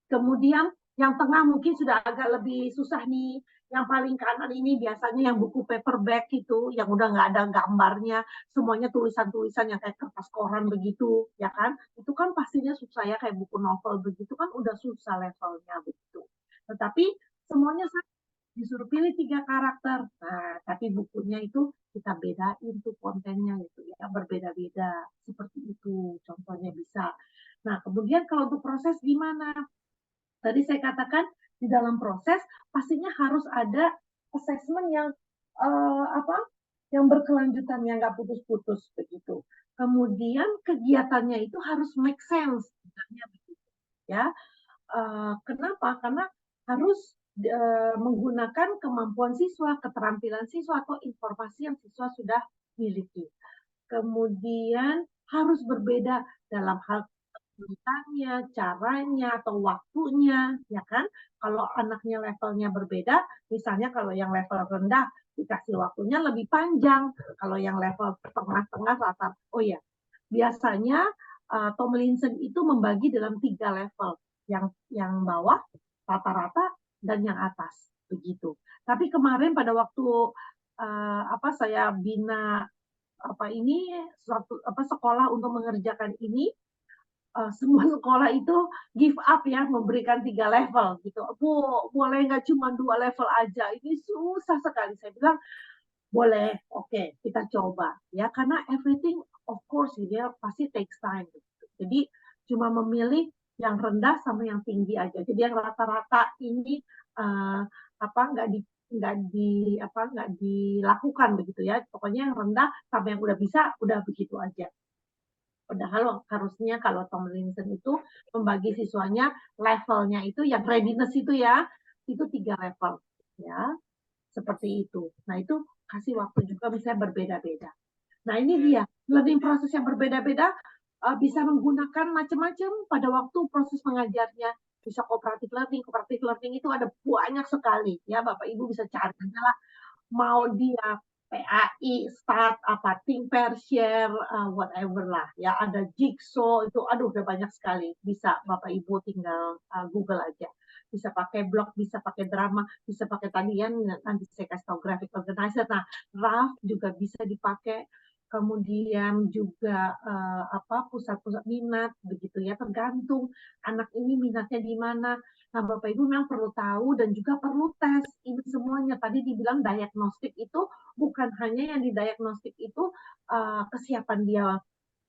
Kemudian yang tengah mungkin sudah agak lebih susah nih. Yang paling kanan ini biasanya yang buku paperback itu, yang udah nggak ada gambarnya, semuanya tulisan-tulisan yang kayak kertas koran begitu, ya kan? Itu kan pastinya susah ya, kayak buku novel begitu kan udah susah levelnya begitu. Tetapi semuanya disuruh pilih 3 karakter. Nah, tapi bukunya itu kita bedain tuh kontennya gitu ya, berbeda-beda. Seperti itu contohnya bisa. Nah, kemudian kalau untuk proses gimana? Tadi saya katakan di dalam proses pastinya harus ada assessment yang apa? Yang berkelanjutan, yang nggak putus-putus begitu. Kemudian kegiatannya itu harus make sense, misalnya begitu. Ya, kenapa? Karena harus menggunakan kemampuan siswa, keterampilan siswa atau informasi yang siswa sudah miliki. Kemudian harus berbeda dalam hal kesulitannya, caranya, atau waktunya, ya kan? Kalau anaknya levelnya berbeda, misalnya kalau yang level rendah dikasih waktunya lebih panjang, kalau yang level tengah-tengah rata. Oh ya, biasanya Tomlinson itu membagi dalam 3 level, yang bawah, rata-rata, dan yang atas, begitu. Tapi kemarin pada waktu apa saya bina apa ini suatu apa sekolah untuk mengerjakan ini semua sekolah itu give up ya memberikan 3 level gitu. Boleh nggak cuma 2 level aja? Ini susah sekali. Saya bilang boleh, oke, kita coba ya karena everything of course dia pasti takes time. Gitu. Jadi cuma memilih yang rendah sama yang tinggi aja. Jadi yang rata-rata ini apa nggak dilakukan begitu ya. Pokoknya yang rendah sampai yang udah bisa udah begitu aja. Padahal harusnya kalau Tomlinson itu membagi siswanya levelnya itu yang readiness itu ya itu 3 level ya seperti itu. Nah itu kasih waktu juga misalnya berbeda-beda. Nah ini dia, learning proses yang berbeda-beda bisa menggunakan macam-macam pada waktu proses mengajarnya. Bisa cooperative learning itu ada banyak sekali ya, Bapak Ibu bisa cari lah, mau dia PAI, start apa, think, pair, share, whatever lah ya, ada jigsaw itu, aduh udah banyak sekali, bisa Bapak Ibu tinggal Google aja, bisa pakai blog, bisa pakai drama, bisa pakai tadi ya, nanti saya kasih tahu graphic organizer. Nah, RAF juga bisa dipakai, kemudian juga pusat-pusat minat begitu ya, tergantung anak ini minatnya di mana. Nah, Bapak Ibu memang perlu tahu dan juga perlu tes ini semuanya. Tadi dibilang diagnostik itu bukan hanya yang didiagnostik itu kesiapan dia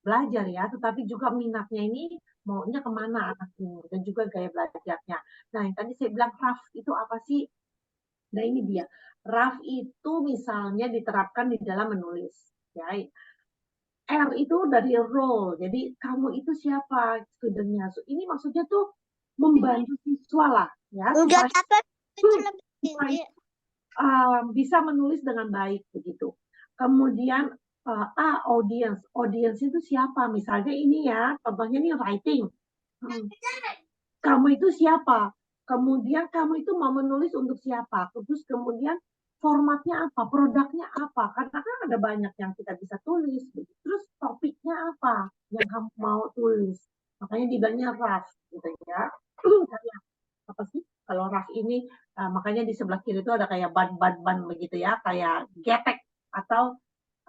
belajar ya, tetapi juga minatnya ini maunya kemana anak ini dan juga gaya belajarnya. Nah, yang tadi saya bilang RAF itu apa sih? Nah, ini dia. RAF itu misalnya diterapkan di dalam menulis. Ya, R itu dari role. Jadi kamu itu siapa studentnya. So, ini maksudnya tuh membantu siswa lah ya Enggak supaya apa itu lebih tinggi. bisa menulis dengan baik begitu. Kemudian audience. Audience itu siapa? Misalnya ini ya, contohnya ini writing. Kamu itu siapa? Kemudian kamu itu mau menulis untuk siapa? Terus kemudian formatnya apa? Produknya apa? Karena kan ada banyak yang kita bisa tulis. Terus topiknya apa yang kamu mau tulis? Makanya dibilangnya RAF gitu ya. Kayak apa sih? Kalau RAF ini makanya di sebelah kiri itu ada kayak ban begitu ya, kayak getek atau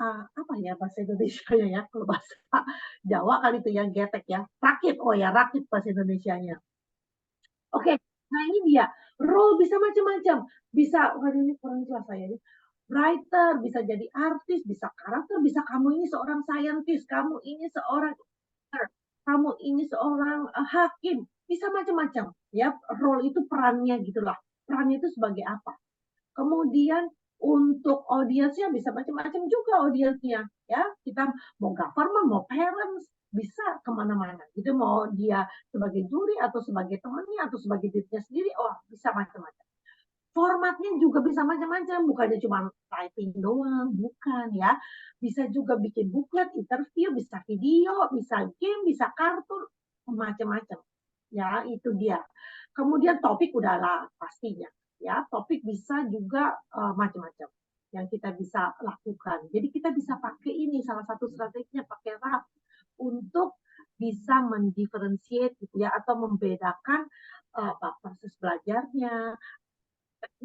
apa ya bahasa Indonesia-nya ya? Kalau bahasa Jawa kali itu ya getek ya. Rakit. Oh ya, rakit bahasa Indonesianya. Oke, nah ini dia. Role bisa macam-macam. Bisa, waduh ini kurang jelas saya ini. Writer, bisa jadi artis, bisa karakter, bisa kamu ini seorang scientist, kamu ini seorang kamu ini seorang hakim, bisa macam-macam. Ya, role itu perannya gitulah. Perannya itu sebagai apa? Kemudian untuk audiensnya bisa macam-macam juga audiensnya. Ya, kita mau government, mau parents, bisa kemana-mana. Itu mau dia sebagai juri atau sebagai temannya atau sebagai dirinya sendiri, oh bisa macam-macam. Formatnya juga bisa macam-macam, bukannya cuma typing doang, bukan ya. Bisa juga bikin booklet, interview, bisa video, bisa game, bisa kartun, macam-macam. Ya, itu dia. Kemudian topik udahlah pastinya. Ya, topik bisa juga macam-macam yang kita bisa lakukan. Jadi kita bisa pakai ini, salah satu strateginya pakai RAF untuk bisa mendiferensiate gitu ya, atau membedakan proses belajarnya,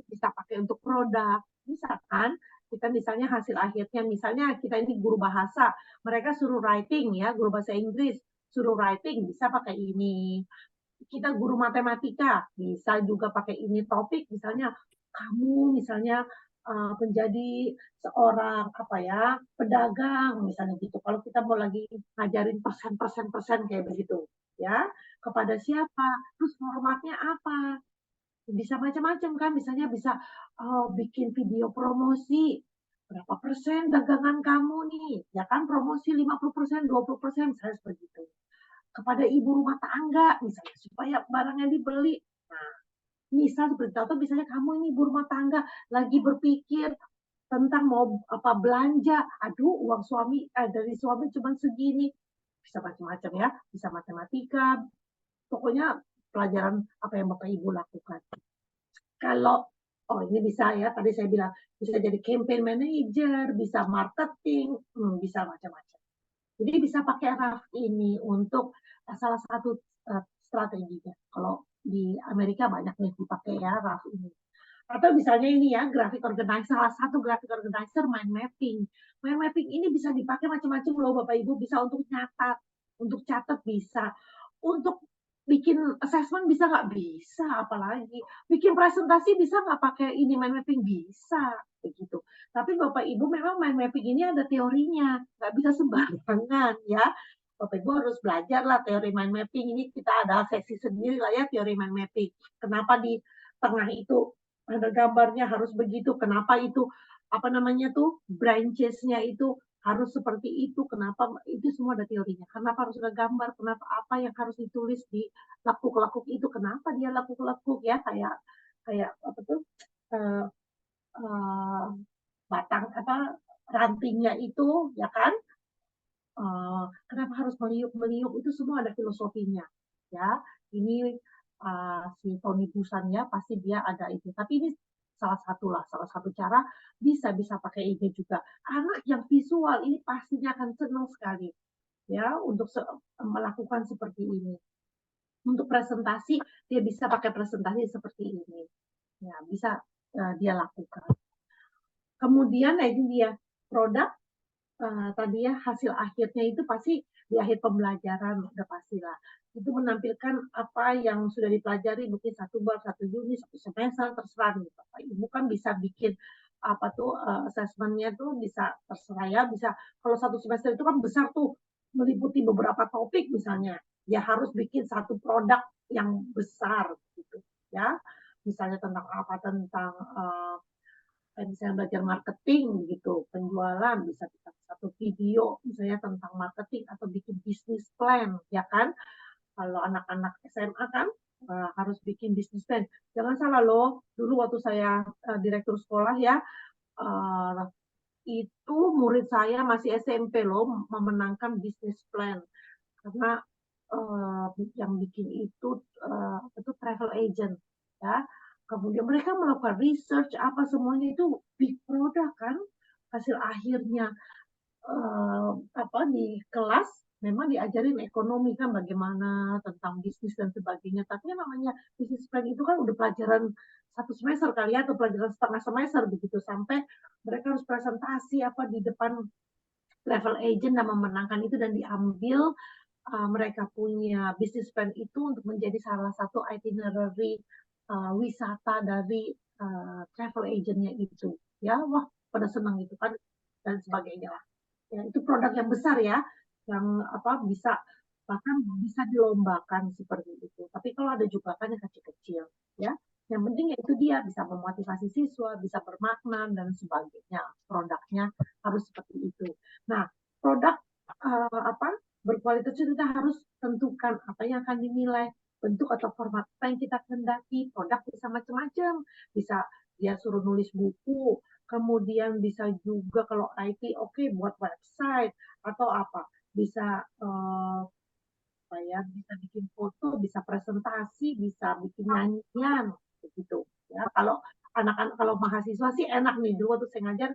bisa pakai untuk produk. Misalkan kita misalnya hasil akhirnya, misalnya kita ini guru bahasa, mereka suruh writing ya, guru bahasa Inggris, suruh writing, bisa pakai ini. Kita guru matematika, bisa juga pakai ini topik, misalnya kamu misalnya menjadi seorang apa ya, pedagang misalnya gitu. Kalau kita mau lagi ngajarin persen kayak begitu, ya, kepada siapa, terus formatnya apa, bisa macam-macam kan, misalnya bisa bikin video promosi, berapa persen dagangan kamu nih, ya kan, promosi 50%, 20%, misalnya seperti itu. Kepada ibu rumah tangga, misalnya, supaya barangnya dibeli. Nah, misal seperti itu, atau misalnya kamu ini ibu rumah tangga, lagi berpikir tentang mau apa belanja, aduh uang suami, dari suami cuma segini, bisa macam-macam ya, bisa matematika, pokoknya pelajaran apa yang Bapak Ibu lakukan. Kalau ini bisa ya, tadi saya bilang bisa jadi campaign manager, bisa marketing, bisa macam-macam. Jadi bisa pakai RAF ini untuk salah satu strateginya. Kalau di Amerika banyak nih dipakai ya RAF ini. Atau misalnya ini ya, graphic organizer, salah satu graphic organizer mind mapping. Mind mapping ini bisa dipakai macam-macam loh Bapak Ibu, bisa untuk nyatat, untuk catat bisa, untuk bikin assessment bisa nggak? Bisa, apalagi bikin presentasi bisa nggak pakai ini mind mapping? Bisa, begitu. Tapi Bapak Ibu memang mind mapping ini ada teorinya, nggak bisa sembarangan ya. Bapak Ibu harus belajar lah teori mind mapping ini, kita ada sesi sendiri lah ya teori mind mapping. Kenapa di tengah itu ada gambarnya harus begitu, kenapa itu apa namanya tuh branches-nya itu harus seperti itu, kenapa itu semua ada teorinya, kenapa harus ada gambar, kenapa apa yang harus ditulis di lekuk-lekuk itu, kenapa dia lekuk-lekuk ya, kayak apa tuh batang rantingnya itu, ya kan? Kenapa harus meliuk-meliuk, itu semua ada filosofinya, ya. Ini si Tony Busannya pasti dia ada itu, tapi ini salah satu cara bisa pakai ini juga. Anak yang visual ini pastinya akan senang sekali, ya, untuk melakukan seperti ini. Untuk presentasi dia bisa pakai presentasi seperti ini, ya, bisa dia lakukan. Kemudian ini dia produk. Tadi ya, hasil akhirnya itu pasti di akhir pembelajaran udah pastilah. Itu menampilkan apa yang sudah dipelajari, mungkin 1 bab, 1 unit, 1 semester, terserah nih Bapak Ibu kan bisa bikin apa tuh assessment-nya tuh bisa terserah ya, bisa kalau 1 semester itu kan besar tuh, meliputi beberapa topik misalnya, ya harus bikin 1 produk yang besar gitu ya. Misalnya tentang apa, tentang misalnya belajar marketing gitu, penjualan, bisa kita satu video misalnya tentang marketing atau bikin bisnis plan, ya kan? Kalau anak-anak SMA kan harus bikin bisnis plan. Jangan salah loh, dulu waktu saya direktur sekolah ya, itu murid saya masih SMP loh memenangkan bisnis plan karena yang bikin itu travel agent ya. Kemudian mereka melakukan research apa semuanya itu big product kan, hasil akhirnya di kelas memang diajarin ekonomi kan, bagaimana tentang bisnis dan sebagainya, tapi yang namanya bisnis plan itu kan udah pelajaran 1 semester kali ya, atau pelajaran setengah semester begitu, sampai mereka harus presentasi apa di depan travel agent dan memenangkan itu, dan diambil mereka punya bisnis plan itu untuk menjadi salah satu itinerary wisata dari travel agentnya itu, ya. Wah, pada senang itu kan, dan sebagainya lah. Ya, itu produk yang besar ya, yang bisa bahkan bisa dilombakan seperti itu. Tapi kalau ada juga kan yang kecil-kecil, ya. Yang penting ya itu dia bisa memotivasi siswa, bisa bermakna dan sebagainya. Produknya harus seperti itu. Nah, produk berkualitas itu kita harus tentukan apa yang akan dinilai, bentuk atau format apa yang kita kehendaki. Produk bisa macam-macam, bisa dia suruh nulis buku, kemudian bisa juga kalau IT buat website atau apa, bisa bisa bikin foto, bisa presentasi, bisa bikin nyanyian begitu ya. Kalau anak-anak, kalau mahasiswa sih enak nih, dulu waktu saya ngajar,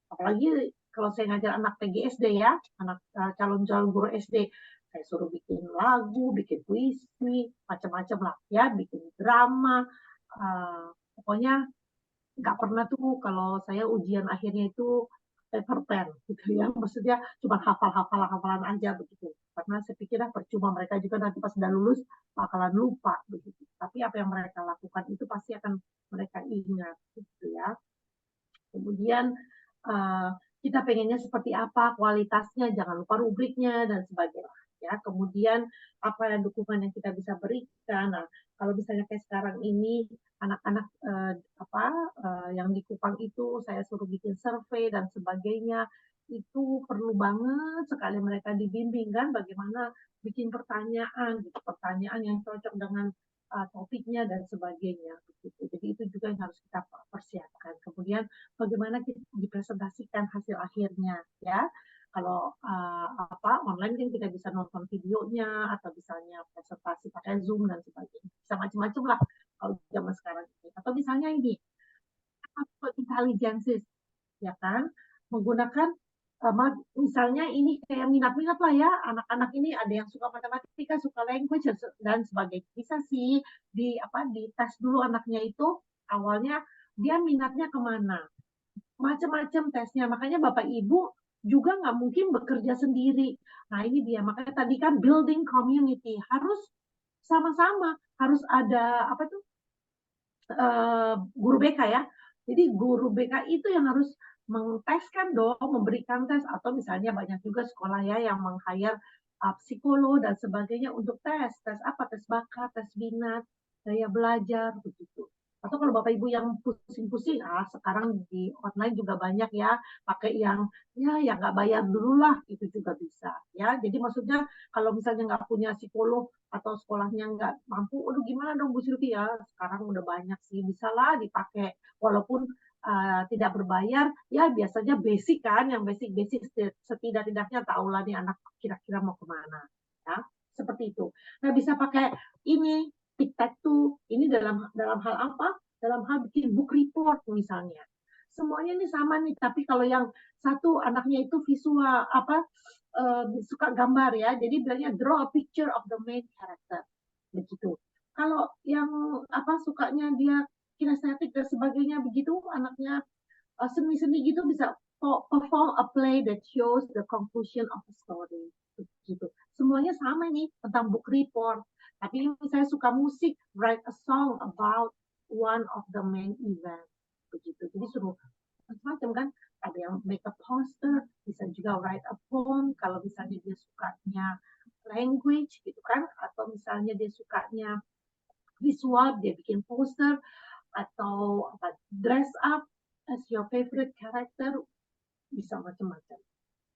apalagi kalau saya ngajar anak PGSD ya, anak calon-calon guru SD, saya suruh bikin lagu, bikin puisi, macam-macam lah ya, bikin drama, pokoknya nggak pernah tuh kalau saya ujian akhirnya itu paper pen gitu ya, maksudnya cuma hafalan aja begitu, karena saya pikir percuma, mereka juga nanti pas sudah lulus bakalan lupa begitu, tapi apa yang mereka lakukan itu pasti akan mereka ingat gitu ya. Kemudian kita pengennya seperti apa, kualitasnya, jangan lupa rubriknya dan sebagainya ya. Kemudian apa dukungan yang kita bisa berikan. Nah, kalau misalnya kayak sekarang ini anak-anak yang di Kupang itu saya suruh bikin survei dan sebagainya, itu perlu banget sekali mereka dibimbing kan, bagaimana bikin pertanyaan gitu, pertanyaan yang cocok dengan topiknya dan sebagainya begitu. Jadi itu juga yang harus kita persiapkan. Kemudian bagaimana kita dipresentasikan hasil akhirnya ya. Kalau online kan kita bisa nonton videonya atau misalnya presentasi pakai Zoom dan sebagainya. Bisa macam-macam lah kalau zaman sekarang ini. Atau misalnya ini intelligence ya kan, menggunakan misalnya ini kayak minat-minat lah ya, anak-anak ini ada yang suka matematika, suka language dan sebagainya. Bisa sih di tes dulu anaknya itu awalnya dia minatnya kemana, macam-macam tesnya. Makanya Bapak Ibu juga nggak mungkin bekerja sendiri. Nah ini dia, makanya tadi kan building community harus sama-sama, harus ada guru BK ya. Jadi guru BK itu yang harus menteskan dong, memberikan tes, atau misalnya banyak juga sekolah ya yang meng-hire psikolog dan sebagainya untuk tes apa, tes bakat, tes minat, daya belajar begitu. Atau kalau Bapak Ibu yang pusing-pusing, sekarang di online juga banyak ya, pakai yang nggak bayar dulu lah, itu juga bisa ya. Jadi maksudnya kalau misalnya nggak punya psikolog atau sekolahnya nggak mampu, aduh gimana dong Bu Sylvia? Sekarang udah banyak sih, bisa lah dipakai. Walaupun tidak berbayar, ya biasanya basic kan, yang basic setidak-tidaknya tahulah nih anak kira-kira mau kemana, ya seperti itu. Nah bisa pakai ini tic-tac-toe, ini dalam hal apa? Dalam hal bikin book report misalnya. Semuanya ini sama nih, tapi kalau yang satu anaknya itu visual suka gambar ya, jadi bilangnya draw a picture of the main character, begitu. Kalau yang sukanya dia kinestetik dan sebagainya begitu, anaknya seni-seni gitu bisa perform a play that shows the conclusion of the story, begitu. Semuanya sama nih tentang book report. Tapi saya suka musik, write a song about one of the main event, begitu. Jadi suruh macam-macam kan, ada yang make a poster, bisa juga write a poem kalau misalnya dia sukanya language gitu kan, atau misalnya dia sukanya visual, dia bikin poster, atau dress up as your favorite character, bisa macam-macam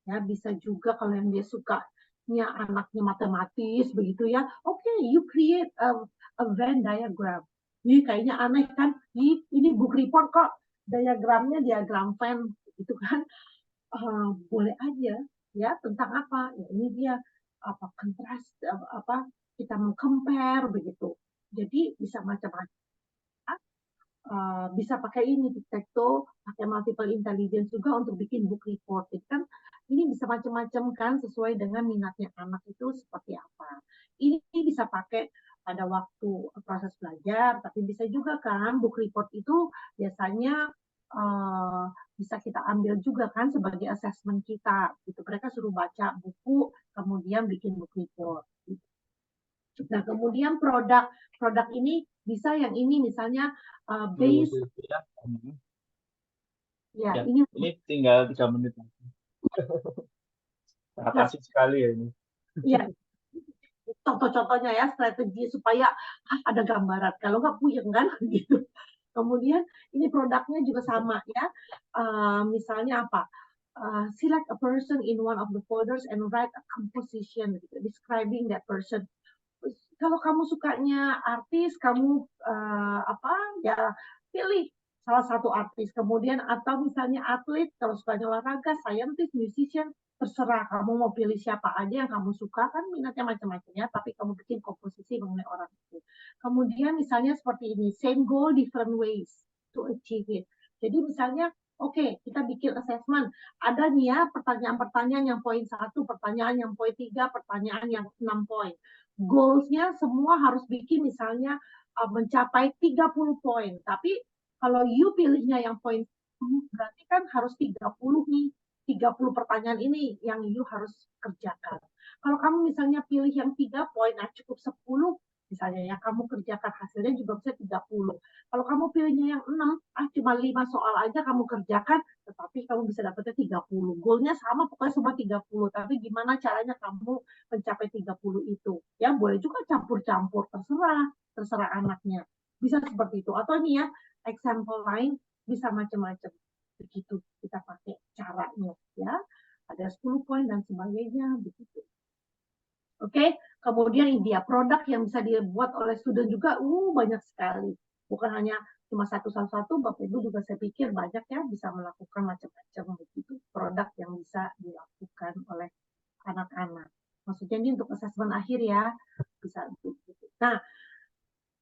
ya. Bisa juga kalau yang dia sukanya anaknya matematis begitu ya, oke, you create a Venn diagram. Ini kayaknya aneh kan, ini book report kok diagramnya diagram Venn gitu kan. Boleh aja ya, tentang apa ya, ini dia kontras, kita meng-compare begitu. Jadi bisa macam-macam. Bisa pakai ini tic-tac-toe, pakai multiple intelligence juga untuk bikin book report. Jadi kan ini bisa macam-macam kan, sesuai dengan minatnya anak itu seperti apa. Ini bisa pakai pada waktu proses belajar, tapi bisa juga kan book report itu biasanya bisa kita ambil juga kan sebagai assessment kita. Gitu. Mereka suruh baca buku, kemudian bikin book report. Nah, kemudian produk ini bisa yang ini misalnya base. Ya, ini tinggal 3 menit. Makasih sekali ya ini. Iya, contoh-contohnya ya, strategi supaya ada gambaran. Kalau nggak puyeng kan, gitu. Kemudian ini produknya juga sama ya. Misalnya apa? Select a person in one of the folders and write a composition gitu, describing that person. Kalau kamu sukanya artis, kamu ya pilih salah satu artis. Kemudian atau misalnya atlet, kalau sukanya olahraga, scientist, musician, terserah kamu mau pilih siapa aja yang kamu suka, kan minatnya macam-macam ya, tapi kamu bikin komposisi mengenai orang itu. Kemudian misalnya seperti ini, same goal, different ways to achieve it. Jadi misalnya, oke, kita bikin assessment. Ada nih ya pertanyaan-pertanyaan yang poin 1, pertanyaan yang poin 3, pertanyaan yang 6 poin. Goals-nya semua harus bikin misalnya mencapai 30 poin. Tapi kalau you pilihnya yang poin 10, berarti kan harus 30 nih. 30 pertanyaan ini yang you harus kerjakan. Kalau kamu misalnya pilih yang 3 poin, cukup 10, misalnya ya, kamu kerjakan hasilnya juga bisa 30. Kalau kamu pilihnya yang 6, cuma 5 soal aja kamu kerjakan, tetapi kamu bisa dapatnya 30. Goalnya sama, pokoknya semua 30. Tapi gimana caranya kamu mencapai 30 itu? Ya, boleh juga campur-campur, terserah anaknya. Bisa seperti itu. Atau ini ya, example lain, bisa macam-macam. Begitu kita pakai caranya. Ya, ada 10 poin dan sebagainya, begitu. Oke, kemudian ini dia produk yang bisa dibuat oleh student juga, banyak sekali. Bukan hanya cuma satu-satu, Bapak Ibu juga saya pikir banyak ya bisa melakukan macam-macam begitu produk yang bisa dilakukan oleh anak-anak. Maksudnya ini untuk assessment akhir ya, bisa begitu. Nah,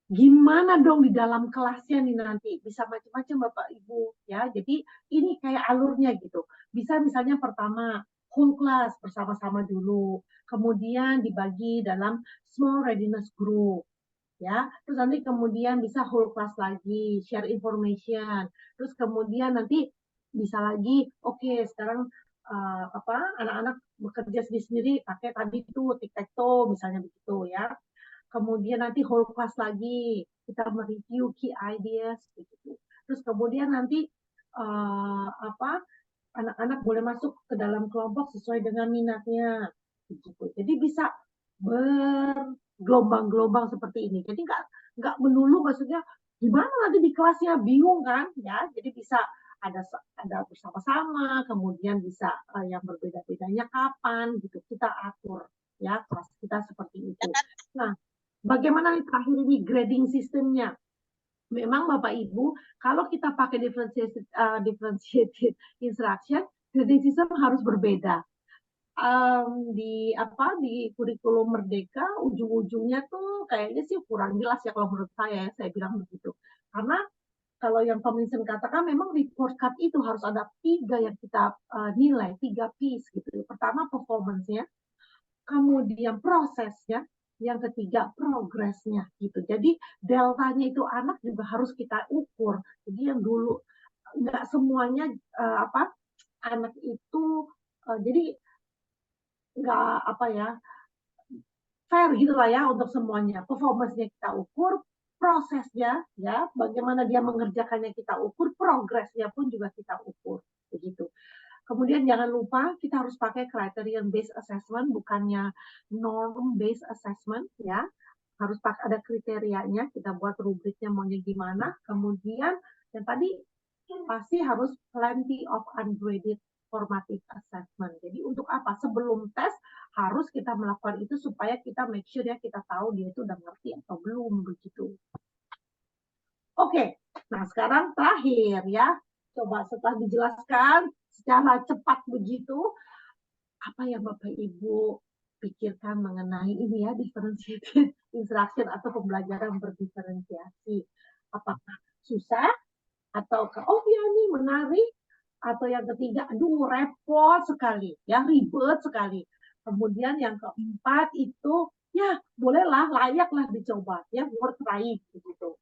gimana dong di dalam kelasnya nih nanti? Bisa macam-macam Bapak Ibu ya. Jadi ini kayak alurnya gitu. Bisa misalnya pertama whole class bersama-sama dulu, kemudian dibagi dalam small readiness group, ya. Terus nanti kemudian bisa whole class lagi, share information. Terus kemudian nanti bisa lagi, oke, sekarang anak-anak bekerja sendiri pakai tadi itu tic-tac-toe misalnya begitu ya. Kemudian nanti whole class lagi, kita mereview key ideas begitu. Terus kemudian nanti anak-anak boleh masuk ke dalam kelompok sesuai dengan minatnya. Begitu. Jadi bisa bergelombang-gelombang seperti ini. Jadi nggak melulu, maksudnya gimana nanti di kelasnya, bingung kan? Ya, jadi bisa ada bersama-sama, kemudian bisa yang berbeda-bedanya kapan gitu kita atur ya kelas kita seperti itu. Nah, bagaimana nih terakhir ini grading sistemnya? memang Bapak Ibu, kalau kita pakai differentiated instruction, grading system harus berbeda. Di kurikulum Merdeka ujung-ujungnya tuh kayaknya sih kurang jelas ya kalau menurut saya bilang begitu. Karena kalau yang Tomlinson katakan memang report card itu harus ada 3 yang kita nilai, 3 piece gitu. Pertama performance-nya, kemudian prosesnya, yang ketiga progresnya gitu. Jadi deltanya itu anak juga harus kita ukur. Jadi yang dulu nggak semuanya anak itu jadi nggak fair gitu lah ya untuk semuanya. Performance-nya kita ukur, prosesnya ya bagaimana dia mengerjakannya kita ukur, progresnya pun juga kita ukur begitu. Kemudian jangan lupa kita harus pakai criterion based assessment, bukannya norm based assessment ya. Harus ada kriterianya, kita buat rubriknya maunya gimana. Kemudian yang tadi pasti harus plenty of ungraded formative assessment. Jadi untuk apa? Sebelum tes harus kita melakukan itu supaya kita make sure ya kita tahu dia itu udah ngerti atau belum begitu. Oke, nah sekarang terakhir ya. Coba setelah dijelaskan secara cepat begitu, apa yang Bapak Ibu pikirkan mengenai ini ya, differentiated instruction atau pembelajaran berdiferensiasi. Apakah susah? Atau oh ya ini menarik? Atau yang ketiga, aduh repot sekali, ya ribet sekali. Kemudian yang keempat itu, ya bolehlah, layaklah dicoba, ya worth trying gitu.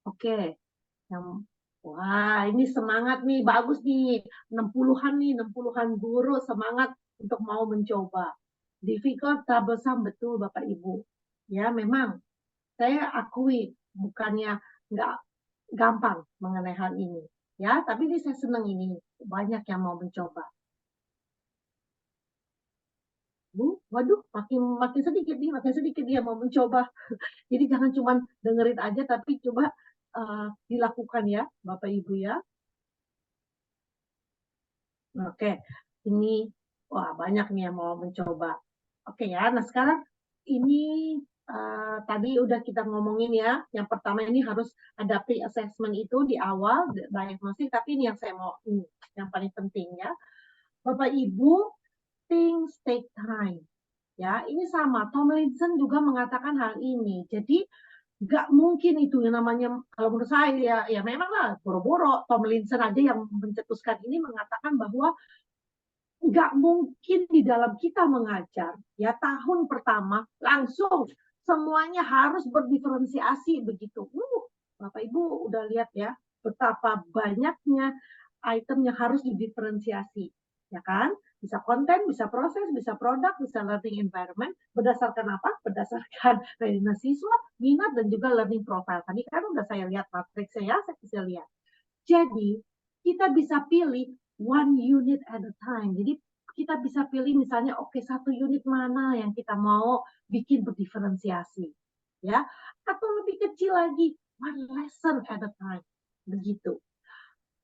Oke, wah ini semangat nih, bagus nih, 60-an guru semangat untuk mau mencoba. Difficult, troublesome, betul Bapak Ibu. Ya memang, saya akui bukannya nggak gampang mengenai hal ini. Ya, tapi ini saya senang ini, banyak yang mau mencoba. Waduh, makin sedikit dia mau mencoba. Jadi jangan cuma dengerin aja, tapi coba dilakukan ya, Bapak Ibu ya. Oke, ini wah banyak nih yang mau mencoba. Oke ya, nah sekarang ini tadi udah kita ngomongin ya, yang pertama ini harus ada pre-assessment itu di awal, diagnostik, tapi ini yang saya mau, yang paling penting ya. Bapak Ibu, things take time. Ya, ini sama. Tomlinson juga mengatakan hal ini. Jadi nggak mungkin itu yang namanya, kalau menurut saya ya memang lah boro-boro. Tomlinson aja yang mencetuskan ini mengatakan bahwa nggak mungkin di dalam kita mengajar ya tahun pertama langsung semuanya harus berdiferensiasi begitu. Bapak Ibu udah lihat ya betapa banyaknya item yang harus didiferensiasi, ya kan? Bisa konten, bisa proses, bisa produk, bisa learning environment. Berdasarkan apa? Berdasarkan readiness siswa, minat, dan juga learning profile. Tadi kan udah saya lihat matriksnya ya, saya bisa lihat. Jadi, kita bisa pilih one unit at a time. Jadi, kita bisa pilih misalnya, oke, satu unit mana yang kita mau bikin berdiferensiasi. Ya, atau lebih kecil lagi, one lesson at a time. Begitu.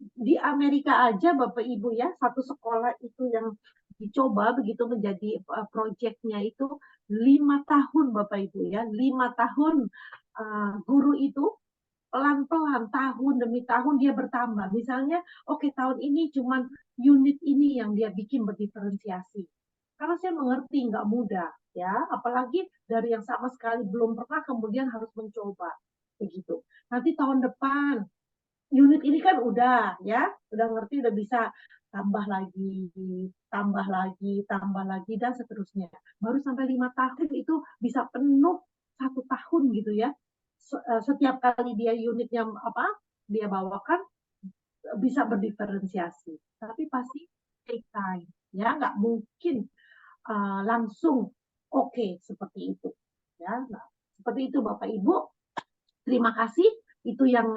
Di Amerika aja Bapak Ibu ya, satu sekolah itu yang dicoba begitu menjadi proyeknya itu 5 tahun Bapak Ibu ya, 5 tahun guru itu pelan-pelan tahun demi tahun dia bertambah. Misalnya, oke tahun ini cuman unit ini yang dia bikin berdiferensiasi. Karena saya mengerti nggak mudah ya, apalagi dari yang sama sekali belum pernah kemudian harus mencoba begitu. Nanti tahun depan unit ini kan udah ya, udah ngerti, udah bisa tambah lagi, dan seterusnya. Baru sampai 5 tahun itu bisa penuh 1 tahun gitu ya. Setiap kali dia unitnya dia bawakan bisa berdiferensiasi. Tapi pasti take time, ya nggak mungkin langsung oke seperti itu. Ya, nah, seperti itu Bapak Ibu. Terima kasih. Itu yang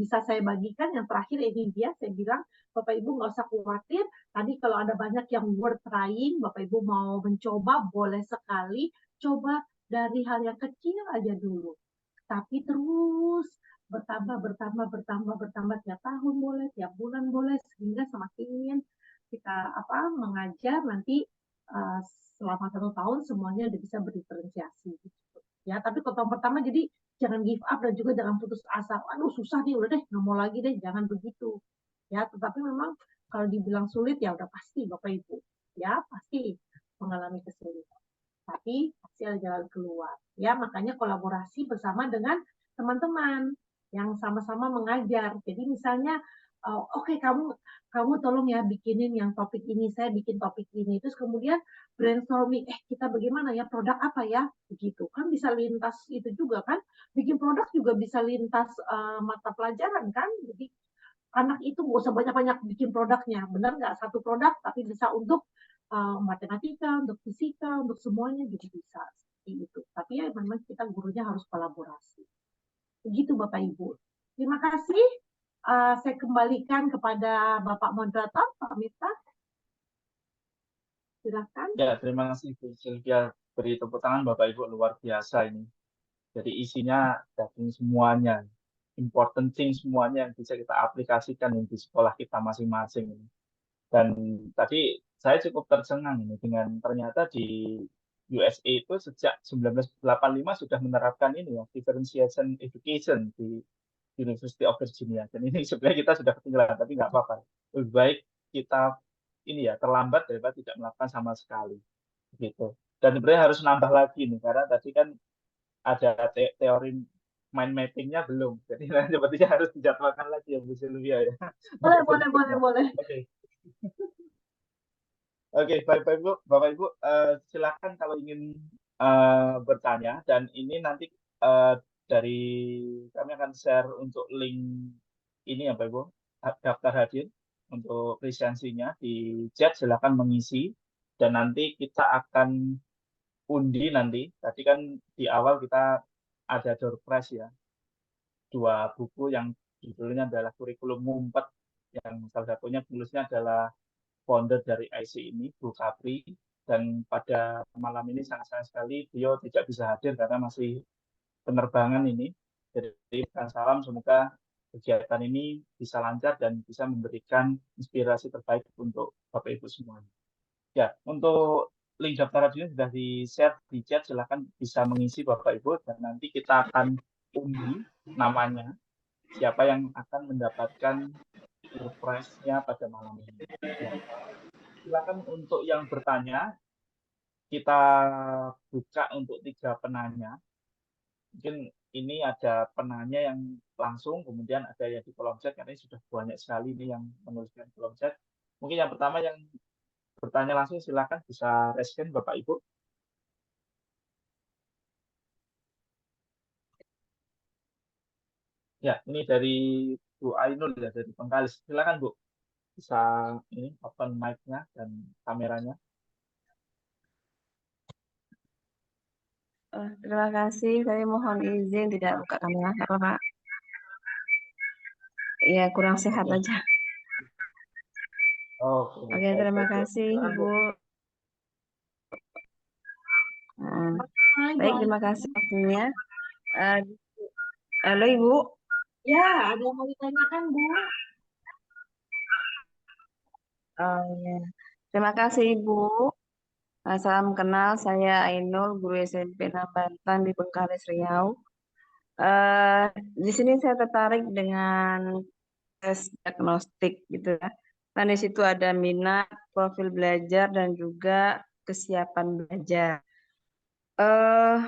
bisa saya bagikan. Yang terakhir ini dia, saya bilang, Bapak Ibu nggak usah khawatir. Tadi kalau ada banyak yang worth trying, Bapak Ibu mau mencoba, boleh sekali. Coba dari hal yang kecil aja dulu. Tapi terus bertambah tiap tahun boleh, tiap bulan boleh, sehingga semakin kita mengajar nanti uh, selama 1 tahun semuanya udah bisa berdiferensiasi gitu. Ya, tapi kalau tahun pertama jadi jangan give up dan juga jangan putus asa. Aduh susah nih, udah deh nggak mau lagi deh, jangan begitu. Ya, tetapi memang kalau dibilang sulit ya udah pasti Bapak Ibu, ya pasti mengalami kesulitan. Tapi pasti ada jalan keluar. Ya, makanya kolaborasi bersama dengan teman-teman yang sama-sama mengajar. Jadi misalnya, oke, kamu tolong ya bikinin yang topik ini, saya bikin topik ini. Terus kemudian brainstorming, kita bagaimana ya, produk apa ya, begitu kan bisa lintas itu juga kan, bikin produk juga bisa lintas mata pelajaran kan. Jadi anak itu nggak usah banyak-banyak bikin produknya, benar nggak, satu produk tapi bisa untuk matematika, untuk fisika, untuk semuanya juga bisa seperti itu. Tapi ya memang kita gurunya harus kolaborasi. Begitu Bapak Ibu. Terima kasih. Saya kembalikan kepada Bapak Moderator, Pak Miftah. Silakan. Ya, terima kasih Bu Sylvia. Beri tepuk tangan Bapak Ibu, luar biasa ini. Jadi isinya daging semuanya, important thing semuanya yang bisa kita aplikasikan di sekolah kita masing-masing. Dan tadi saya cukup tercengang ini dengan ternyata di USA itu sejak 1985 sudah menerapkan ini ya, differentiation education di University of Virginia. Dan ini sebenarnya kita sudah ketinggalan, tapi nggak apa-apa. Lebih baik kita ini ya terlambat daripada tidak melakukan sama sekali. Gitu. Dan sebenarnya harus nambah lagi nih, karena tadi kan ada teori mind mapping-nya belum. Jadi sepertinya harus dijadwalkan lagi ya Bu Sylvia ya. Boleh. Oke. Oke, Bapak Ibu, silakan kalau ingin bertanya, dan ini nanti dari kami akan share untuk link ini ya Bapak Ibu, daftar hadir untuk lisensinya di chat, silakan mengisi, dan nanti kita akan undi nanti. Tadi kan di awal kita ada door prize ya, 2 buku yang judulnya adalah kurikulum ngumpet, yang salah satunya penulisnya adalah founder dari IC ini, Bu Kapri, dan pada malam ini sangat sayang sekali beliau tidak bisa hadir karena masih penerbangan ini. Jadi salam, semoga kegiatan ini bisa lancar dan bisa memberikan inspirasi terbaik untuk Bapak Ibu semuanya. Ya, untuk link daftar hadirnya sudah di-share di chat, silahkan bisa mengisi Bapak Ibu, dan nanti kita akan undi namanya, siapa yang akan mendapatkan surprise-nya pada malam ini. Ya. Silakan untuk yang bertanya, kita buka untuk 3 penanya. Mungkin ini ada penanya yang langsung, kemudian ada yang di kolom chat, karena ini sudah banyak sekali ini yang menuliskan kolom chat. Mungkin yang pertama yang bertanya langsung, silakan bisa raise hand Bapak Ibu. Ya, ini dari Bu Ainul ya, dari Bengkalis. Silakan Bu, bisa ini open mic-nya dan kameranya. Terima kasih. Saya mohon izin tidak buka kamera, nggak apa-apa. Ya, kurang sehat Oke. aja. Oke, Terima baik, Bu. kasih, Silakan, Bu. Bu. Baik, terima kasih waktunya. Halo, Ibu. Ya, ada yang mau ditanyakan, Bu? Oh, ya. Terima kasih, Ibu. Salam kenal, saya Ainul, guru SMP Bantan di Bengkalis, Riau. Di sini saya tertarik dengan tes diagnostik gitu ya. Nah, di situ ada minat, profil belajar, dan juga kesiapan belajar. Eh,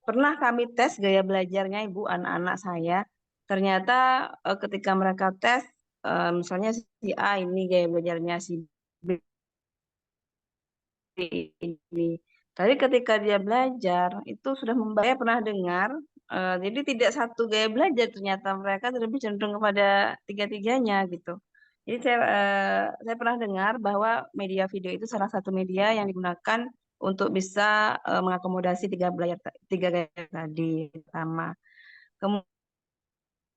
Pernah kami tes gaya belajarnya Ibu anak-anak saya. Ternyata ketika mereka tes, misalnya si A ini gaya belajarnya si B ini. Tapi ketika dia belajar, itu sudah membayar, pernah dengar. Jadi tidak satu gaya belajar, ternyata mereka lebih cenderung kepada tiga-tiganya gitu. Jadi saya pernah dengar bahwa media video itu salah satu media yang digunakan untuk bisa mengakomodasi tiga gaya tadi pertama.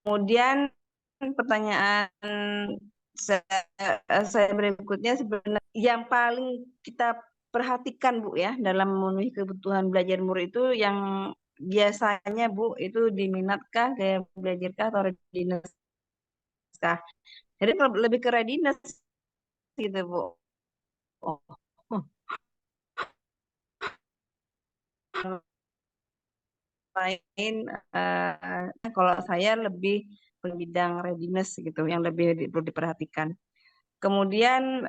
Kemudian pertanyaan saya berikutnya, sebenarnya yang paling kita perhatikan Bu ya dalam memenuhi kebutuhan belajar murid itu yang biasanya Bu itu diminatkah, gaya belajarkah, atau readiness kah? Jadi lebih ke readiness gitu Bu. Oh. lain, kalau saya lebih bidang readiness gitu, yang lebih perlu diperhatikan. Kemudian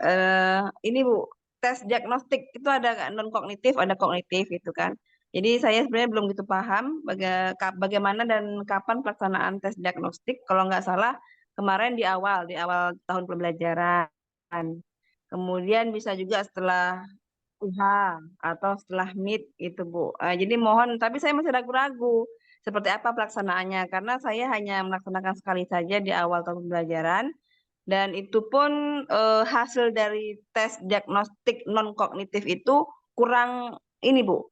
ini Bu, tes diagnostik itu ada non kognitif, ada kognitif gitu kan. Jadi saya sebenarnya belum gitu paham bagaimana dan kapan pelaksanaan tes diagnostik. Kalau nggak salah kemarin di awal tahun pembelajaran. Kemudian bisa juga setelah UH atau setelah MIT itu Bu. Jadi mohon, tapi saya masih ragu-ragu seperti apa pelaksanaannya karena saya hanya melaksanakan sekali saja di awal tahun pembelajaran. Dan itu pun hasil dari tes diagnostik non kognitif itu kurang ini Bu,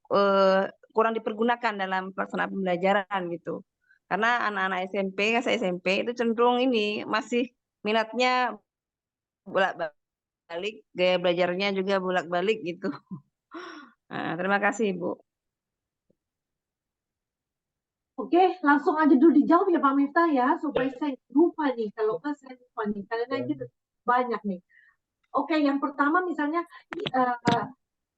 kurang dipergunakan dalam pelaksanaan pembelajaran gitu. Karena anak-anak SMP, saya SMP itu cenderung ini masih minatnya bolak-balik, gaya belajarnya juga bolak-balik gitu. Nah, terima kasih Ibu. Oke, langsung aja dulu dijawab ya Pak Miftah ya, supaya saya lupa nih. Kalau nggak saya lupa nih, kalian aja banyak nih. Oke, yang pertama misalnya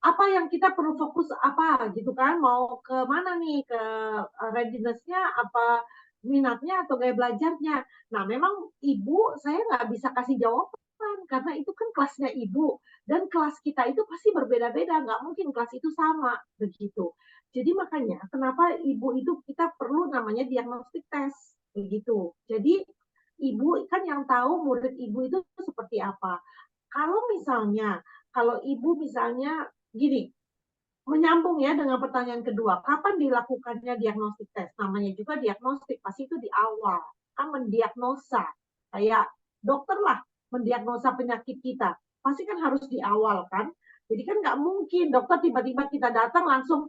apa yang kita perlu fokus apa gitu kan? Mau ke mana nih? Ke readiness-nya, apa minatnya atau gaya belajarnya? Nah, memang ibu saya nggak bisa kasih jawaban karena itu kan kelasnya ibu dan kelas kita itu pasti berbeda-beda, nggak mungkin kelas itu sama begitu. Jadi makanya kenapa ibu itu kita perlu namanya diagnostic test begitu. Jadi ibu kan yang tahu murid ibu itu seperti apa. Kalau ibu misalnya gini, menyambung ya dengan pertanyaan kedua, kapan dilakukannya diagnostik tes? Namanya juga diagnostik, pasti itu di awal, kan mendiagnosa. Kayak dokter lah mendiagnosa penyakit kita, pasti kan harus di awal kan. Jadi kan nggak mungkin dokter tiba-tiba kita datang langsung,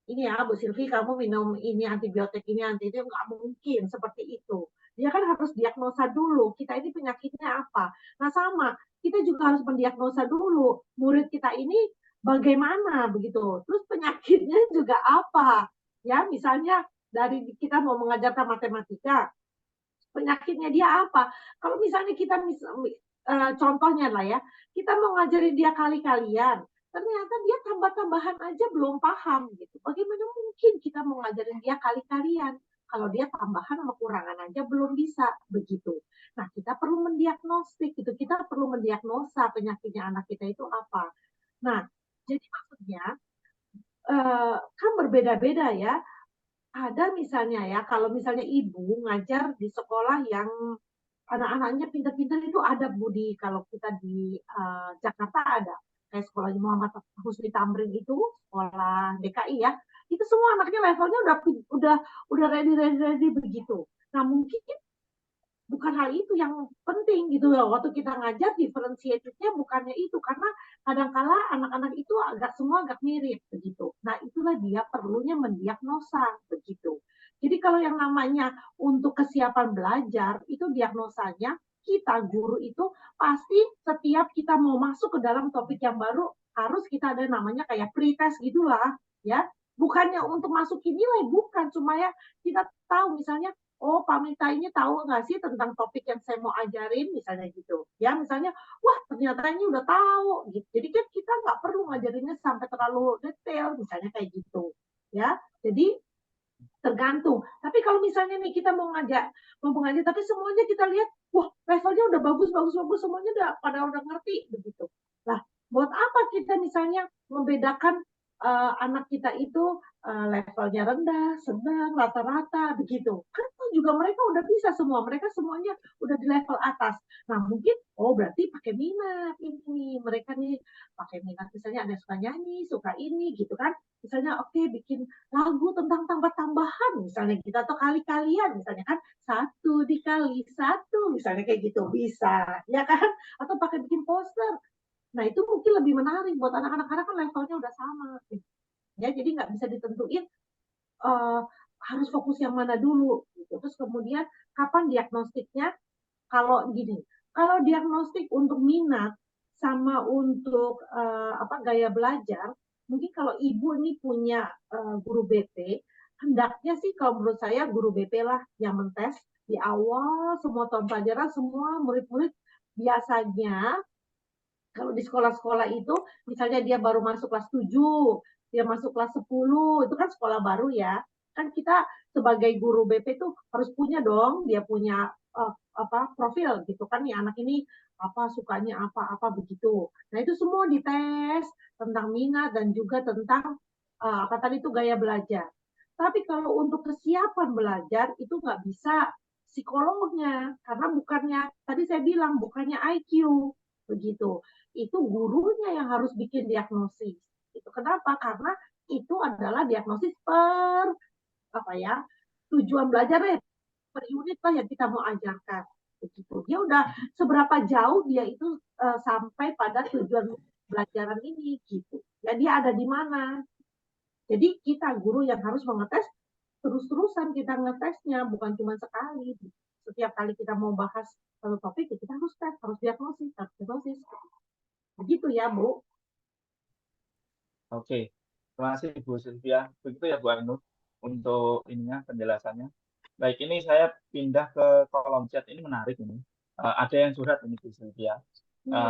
ini ya Bu Silvi kamu minum ini antibiotik ini nggak mungkin seperti itu. Dia kan harus diagnosa dulu, kita ini penyakitnya apa. Nah sama, kita juga harus mendiagnosa dulu murid kita ini bagaimana begitu. Terus penyakitnya juga apa? Ya, misalnya dari kita mau mengajarkan matematika, penyakitnya dia apa? Kalau misalnya kita contohnya lah ya, kita mau ngajarin dia kali-kalian, ternyata dia tambah-tambahan aja belum paham gitu. Bagaimana mungkin kita mau ngajarin dia kali-kalian kalau dia tambahan sama kurangan aja belum bisa begitu. Nah, kita perlu mendiagnostik gitu. Kita perlu mendiagnosa penyakitnya anak kita itu apa. Nah, jadi maksudnya kan berbeda-beda ya. Ada misalnya ya, kalau misalnya ibu ngajar di sekolah yang anak-anaknya pintar-pintar itu ada Budi. Kalau kita di Jakarta ada kayak sekolah Muhammad Husni Tamrin itu sekolah DKI ya, itu semua anaknya levelnya udah ready begitu. Nah mungkin bukan hal itu yang penting gitu loh. Waktu kita ngajar differentiated-nya bukannya itu karena kadang-kala anak-anak itu semua agak mirip begitu. Nah, itulah dia perlunya mendiagnosa begitu. Jadi kalau yang namanya untuk kesiapan belajar itu diagnosanya kita guru itu pasti setiap kita mau masuk ke dalam topik yang baru harus kita ada namanya kayak pretest gitulah ya. Bukannya untuk masukin nilai, bukan cuma ya kita tahu misalnya oh Pak Mita ini tahu nggak sih tentang topik yang saya mau ajarin misalnya gitu ya misalnya wah ternyata ini udah tahu gitu jadi kan kita nggak perlu ngajarinnya sampai terlalu detail misalnya kayak gitu ya jadi tergantung tapi kalau misalnya nih kita mau ngajar tapi semuanya kita lihat wah levelnya udah bagus semuanya udah ngerti begitu lah buat apa kita misalnya membedakan anak kita itu levelnya rendah, sedang, rata-rata, begitu. Kan juga mereka udah bisa semua, mereka semuanya udah di level atas. Nah mungkin, oh berarti pakai minat ini, mereka nih pakai minat, misalnya ada suka nyanyi, suka ini, gitu kan. Misalnya oke bikin lagu tentang tambah-tambahan, misalnya gitu, atau kali-kalian, misalnya kan, 1 dikali 1, misalnya kayak gitu, bisa, ya kan? Atau pakai bikin poster, nah itu mungkin lebih menarik buat anak-anak karena kan levelnya udah sama. Ya, jadi nggak bisa ditentuin harus fokus yang mana dulu. Gitu. Terus kemudian kapan diagnostiknya? Kalau gini, kalau diagnostik untuk minat sama untuk gaya belajar, mungkin kalau ibu ini punya guru BP, hendaknya sih kalau menurut saya guru BP lah yang mentes di awal semua tahun pelajaran semua murid-murid biasanya kalau di sekolah-sekolah itu misalnya dia baru masuk kelas 7 dia masuk kelas 10, itu kan sekolah baru ya. Kan kita sebagai guru BP tuh harus punya dong, dia punya profil gitu kan, ya anak ini apa sukanya apa begitu. Nah itu semua dites tentang minat dan juga tentang apa tadi itu gaya belajar. Tapi kalau untuk kesiapan belajar itu nggak bisa psikolognya, karena bukannya tadi saya bilang bukannya IQ begitu. Itu gurunya yang harus bikin diagnosis. Itu kenapa? Karena itu adalah diagnosis per tujuan belajarnya per unit lah yang kita mau ajarkan. Begitu. Dia udah seberapa jauh dia itu sampai pada tujuan belajaran ini gitu. Ya dia ada di mana. Jadi kita guru yang harus mengetes terus-terusan kita ngetesnya, bukan cuma sekali. Setiap kali kita mau bahas satu topik, kita harus tes, harus diagnosis. Begitu ya, Bu. Oke, terima kasih Bu Sylvia. Begitu ya Bu Ainul untuk ininya penjelasannya. Baik, ini saya pindah ke kolom chat. Ini menarik ini. Ada yang curhat ini Bu Sylvia.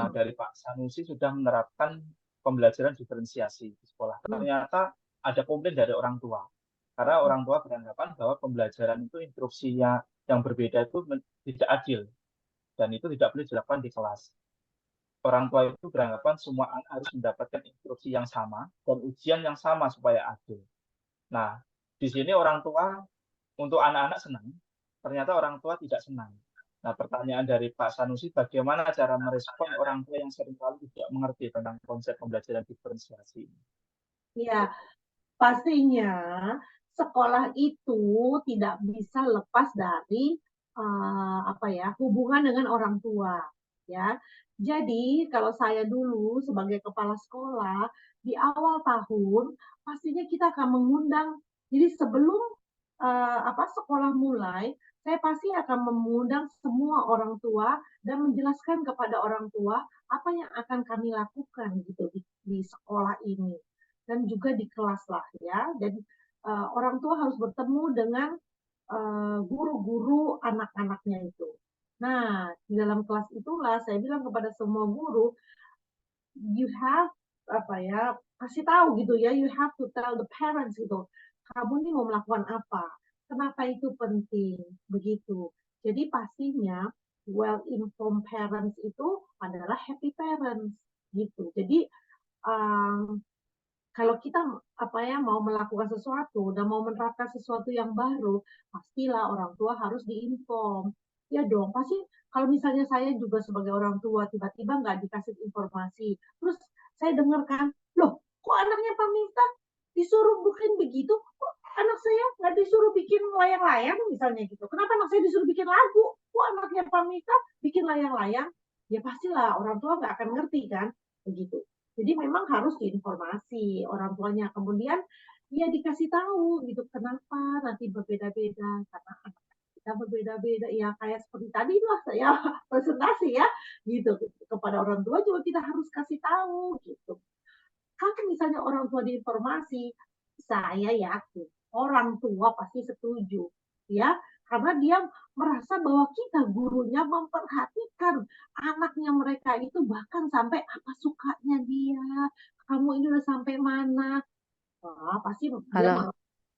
Dari Pak Sanusi sudah menerapkan pembelajaran diferensiasi di sekolah. Ternyata ada komplain dari orang tua. Karena orang tua beranggapan bahwa pembelajaran itu instruksinya yang berbeda itu tidak adil. Dan itu tidak boleh dilakukan di kelas. Orang tua itu beranggapan semua anak harus mendapatkan instruksi yang sama dan ujian yang sama supaya adil. Nah, di sini orang tua untuk anak-anak senang, ternyata orang tua tidak senang. Nah, pertanyaan dari Pak Sanusi, bagaimana cara merespon orang tua yang seringkali tidak mengerti tentang konsep pembelajaran diferensiasi? Ya, pastinya sekolah itu tidak bisa lepas dari hubungan dengan orang tua, ya. Jadi kalau saya dulu sebagai kepala sekolah di awal tahun pastinya kita akan mengundang. Jadi sebelum sekolah mulai, saya pasti akan mengundang semua orang tua dan menjelaskan kepada orang tua apa yang akan kami lakukan gitu di sekolah ini dan juga di kelas lah ya. Jadi orang tua harus bertemu dengan guru-guru anak-anaknya itu. Nah, di dalam kelas itulah saya bilang kepada semua guru, you have kasih tahu gitu ya, you have to tell the parents gitu. Kamu ini mau melakukan apa? Kenapa itu penting? Begitu. Jadi pastinya well-informed parents itu adalah happy parents gitu. Jadi kalau kita mau melakukan sesuatu dan mau menerapkan sesuatu yang baru, pastilah orang tua harus diinform. Ya dong, pasti kalau misalnya saya juga sebagai orang tua tiba-tiba nggak dikasih informasi, terus saya dengarkan, loh, kok anaknya Pak Mifta disuruh bikin begitu? Kok anak saya nggak disuruh bikin layang-layang misalnya gitu? Kenapa anak saya disuruh bikin lagu? Kok anaknya Pak Mifta bikin layang-layang? Ya pastilah orang tua nggak akan ngerti kan, begitu. Jadi memang harus diinformasi orang tuanya. Kemudian ya dikasih tahu gitu kenapa nanti berbeda-beda karena anak kita berbeda-beda ya kayak seperti tadi lah saya presentasi ya gitu kepada orang tua juga kita harus kasih tahu gitu. Kalau misalnya orang tua diinformasi, saya yakin orang tua pasti setuju ya karena dia merasa bahwa kita gurunya memperhatikan anaknya mereka itu bahkan sampai apa sukanya dia, kamu ini udah sampai mana. Wah, pasti dia malah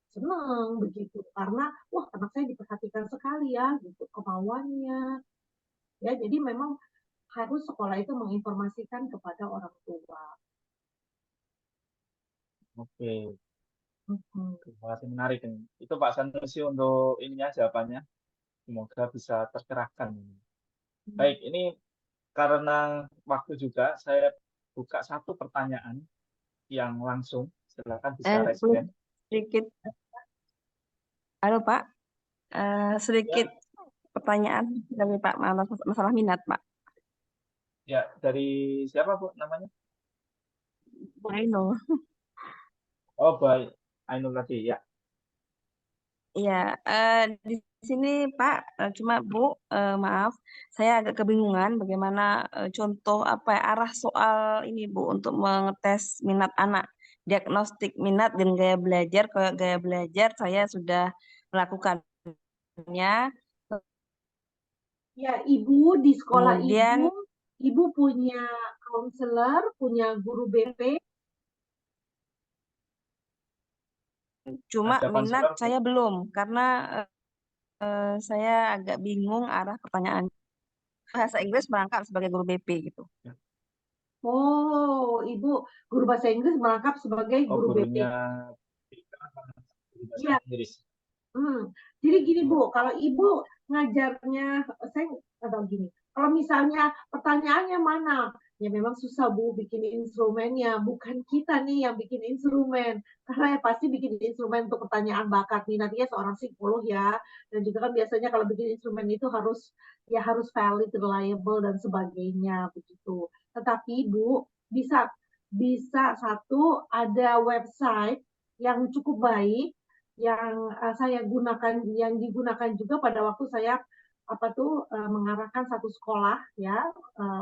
senang begitu karena wah anak saya diperhatikan sekali ya gitu kemauannya ya. Jadi memang harus sekolah itu menginformasikan kepada orang tua. Oke, terima kasih, menarik ini. Itu Pak Sanusi untuk ininya jawabannya. Semoga bisa tercerahkan. Baik, ini karena waktu juga, saya buka satu pertanyaan yang langsung. Silakan bisa respon. Sedikit, halo Pak, sedikit pertanyaan dari Pak masalah minat Pak. Ya, dari siapa Bu namanya? Bu Ainul. Oh, baik. Ainul tadi, ya. Iya, di sini Pak, cuma Bu, maaf, saya agak kebingungan bagaimana contoh arah soal ini Bu untuk mengetes minat anak, diagnostik minat dan gaya belajar. Kalau gaya belajar saya sudah melakukannya. Ya, Ibu di sekolah Kemudian Ibu punya konselor, punya guru BP. cuma Ada minat konselor, Bu? saya belum karena saya agak bingung arah pertanyaan. Bahasa Inggris merangkap sebagai guru BP gitu. Oh, Ibu guru bahasa Inggris merangkap sebagai Oh, guru BP. gurunya guru bahasa Iya. Inggris. Jadi gini Bu, kalau Ibu ngajarnya, saya atau gini, kalau misalnya pertanyaannya mana, ya memang susah Bu bikin instrumennya, bukan kita nih yang bikin instrumen, karena ya pasti bikin instrumen untuk pertanyaan bakat minatnya seorang psikolog ya, dan juga kan biasanya kalau bikin instrumen itu harus valid, reliable dan sebagainya begitu. Tetapi Bu bisa bisa satu ada website yang cukup baik yang saya gunakan, yang digunakan juga pada waktu saya mengarahkan satu sekolah ya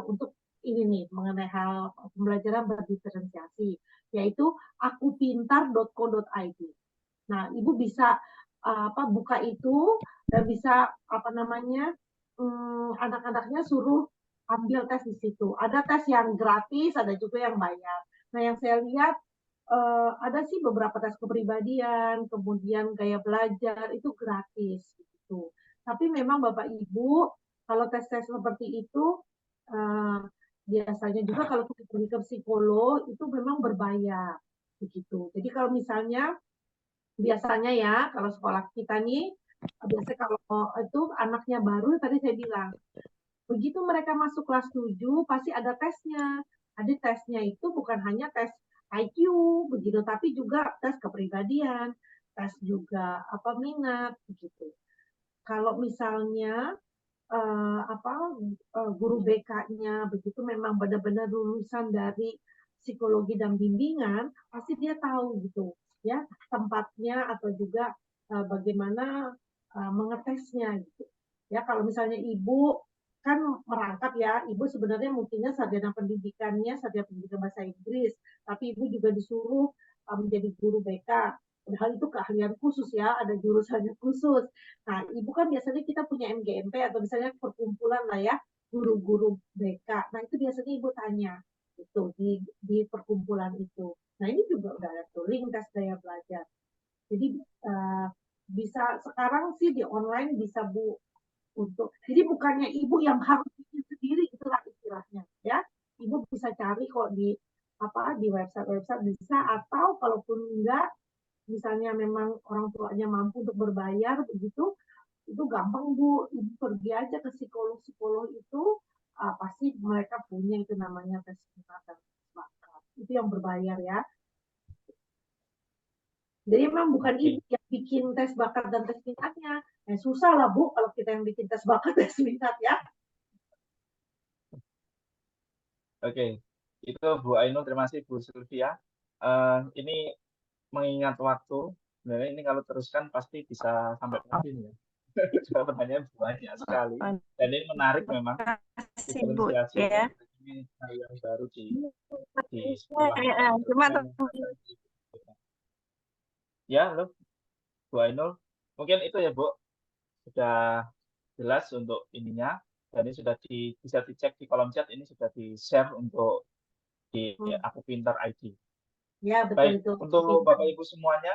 untuk ini nih mengenai hal pembelajaran berdiferensiasi, yaitu akupintar.co.id. Nah, Ibu bisa buka itu dan bisa anak-anaknya suruh ambil tes di situ. Ada tes yang gratis, ada juga yang bayar. Nah, yang saya lihat ada sih beberapa tes kepribadian, kemudian gaya belajar itu gratis gitu. Tapi memang Bapak Ibu kalau tes-tes seperti itu biasanya juga kalau kita pergi ke psikolog itu memang berbayar begitu. Jadi kalau misalnya biasanya ya kalau sekolah kita nih biasanya kalau itu anaknya baru tadi saya bilang begitu mereka masuk kelas 7 pasti ada tesnya. Ada tesnya itu bukan hanya tes IQ begitu, tapi juga tes kepribadian, tes juga minat begitu. Kalau misalnya guru BK-nya begitu memang benar-benar lulusan dari psikologi dan bimbingan, pasti dia tahu gitu ya tempatnya atau juga bagaimana mengetesnya gitu. Ya kalau misalnya ibu kan merangkap ya, ibu sebenarnya mungkinnya sarjana pendidikannya sarjana pendidikan bahasa Inggris, tapi ibu juga disuruh menjadi guru BK. Padahal itu keahlian khusus ya, ada jurusannya khusus. Nah, ibu kan biasanya kita punya MGMP atau misalnya perkumpulan lah ya, guru-guru BK. Nah, itu biasanya ibu tanya itu di perkumpulan itu. Nah, ini juga udah ada tuh link tes daya belajar. Jadi bisa sekarang sih di online bisa Bu untuk. Jadi bukannya ibu yang harus bikin sendiri itulah istilahnya ya. Ibu bisa cari kok di di website-website bisa atau kalaupun enggak misalnya memang orang tuanya mampu untuk berbayar begitu itu gampang Bu, ibu pergi aja ke psikolog-psikolog itu pasti mereka punya itu namanya tes minat dan bakat itu yang berbayar ya. Jadi memang bukan ibu yang bikin tes bakat dan tes minatnya. Susah lah Bu kalau kita yang bikin tes bakat tes minat ya. Oke, itu Bu Ainul, terima kasih Bu Sylvia. Ini mengingat waktu, sebenarnya ini kalau teruskan pasti bisa sampai pagi nih ya. Juga pertanyaan banyak sekali. Dan ini menarik memang Kasih Bu diferensiasi ya. ini hal yang baru di Ya, sekolah. cuma Ya, loh, Bu Ainul. Mungkin itu ya Bu, sudah jelas untuk ininya. Dan ini sudah bisa dicek di kolom chat, ini sudah di-share untuk di Aku Pintar ID. Ya, betul Baik, itu. untuk Bapak Ibu semuanya,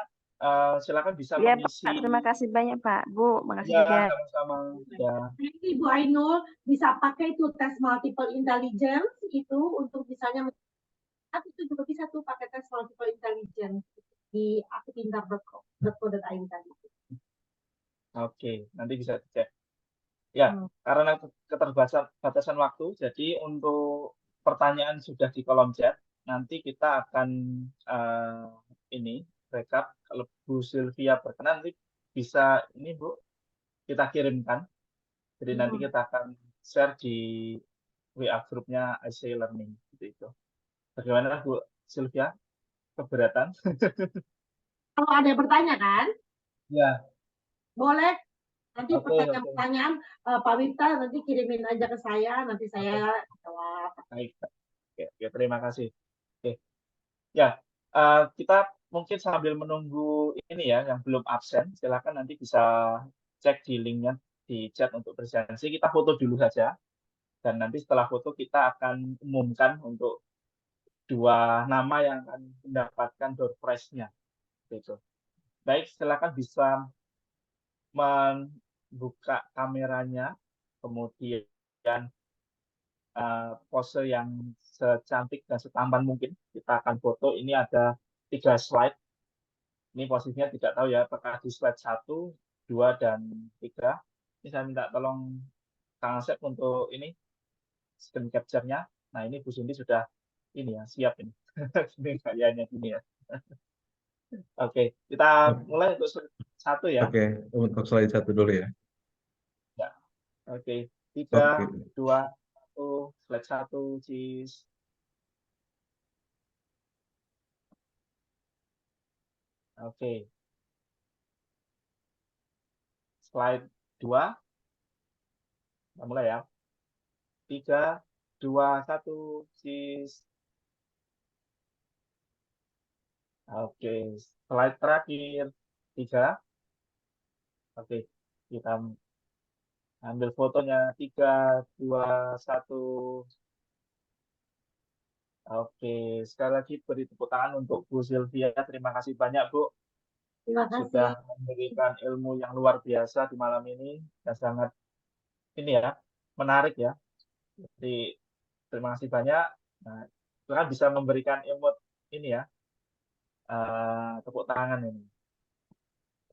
silakan bisa ya mengisi. Pak, terima kasih banyak Pak. Bu, makasih Ya, juga. sama-sama. Ya. Ibu Ainul bisa pakai itu tes multiple intelligence itu untuk misalnya itu juga bisa tuh pakai tes multiple intelligence di akupintar.co.id tadi. Oke, nanti bisa dicek. Ya, karena keterbatasan waktu, jadi untuk pertanyaan sudah di kolom chat. Nanti kita akan ini rekap. Kalau Bu Sylvia berkenan, nanti bisa ini Bu kita kirimkan. Jadi nanti kita akan share di WA grupnya IC Learning itu. Bagaimana Bu Sylvia? Keberatan? Kalau ada yang bertanya kan? Ya. Boleh. Nanti Oke. pertanyaan Pak Wita nanti kirimin aja ke saya, nanti saya jawab. Baik. Oke, terima kasih. Oke. Ya, kita mungkin sambil menunggu ini ya, yang belum absen, silakan nanti bisa cek di linknya di chat untuk presentasi. Kita foto dulu saja, dan nanti setelah foto kita akan umumkan untuk 2 nama yang akan mendapatkan door prize-nya. Gitu. Baik, silakan bisa membuka kameranya, kemudian pose yang secantik dan setampan mungkin. Kita akan foto. Ini ada 3 slide. Ini posisinya tidak tahu ya, apakah di slide 1, 2, dan 3. Ini saya minta tolong Kang Asep untuk ini screen capture-nya. Nah, ini Bu Cindy sudah ini ya, siap ini. Ini kayaknya gini ya. Oke, kita mulai untuk slide 1 ya. Oke, untuk slide 1 dulu ya. Ya. Oke, 3, Oke. 2, 1, slide 1, cheese. Oke. Slide 2. Kita mulai ya. 3, 2, 1, cheese. Oke, slide terakhir. 3. Oke, kita ambil fotonya. 3, 2, 1. Oke, sekali lagi beri tepuk tangan untuk Bu Sylvia. Terima kasih banyak, Bu. Terima kasih. Sudah memberikan ilmu yang luar biasa di malam ini. Dan sangat ini ya, menarik ya. Jadi, terima kasih banyak. Nah, silakan bisa memberikan emot ini ya, tepuk tangan ini.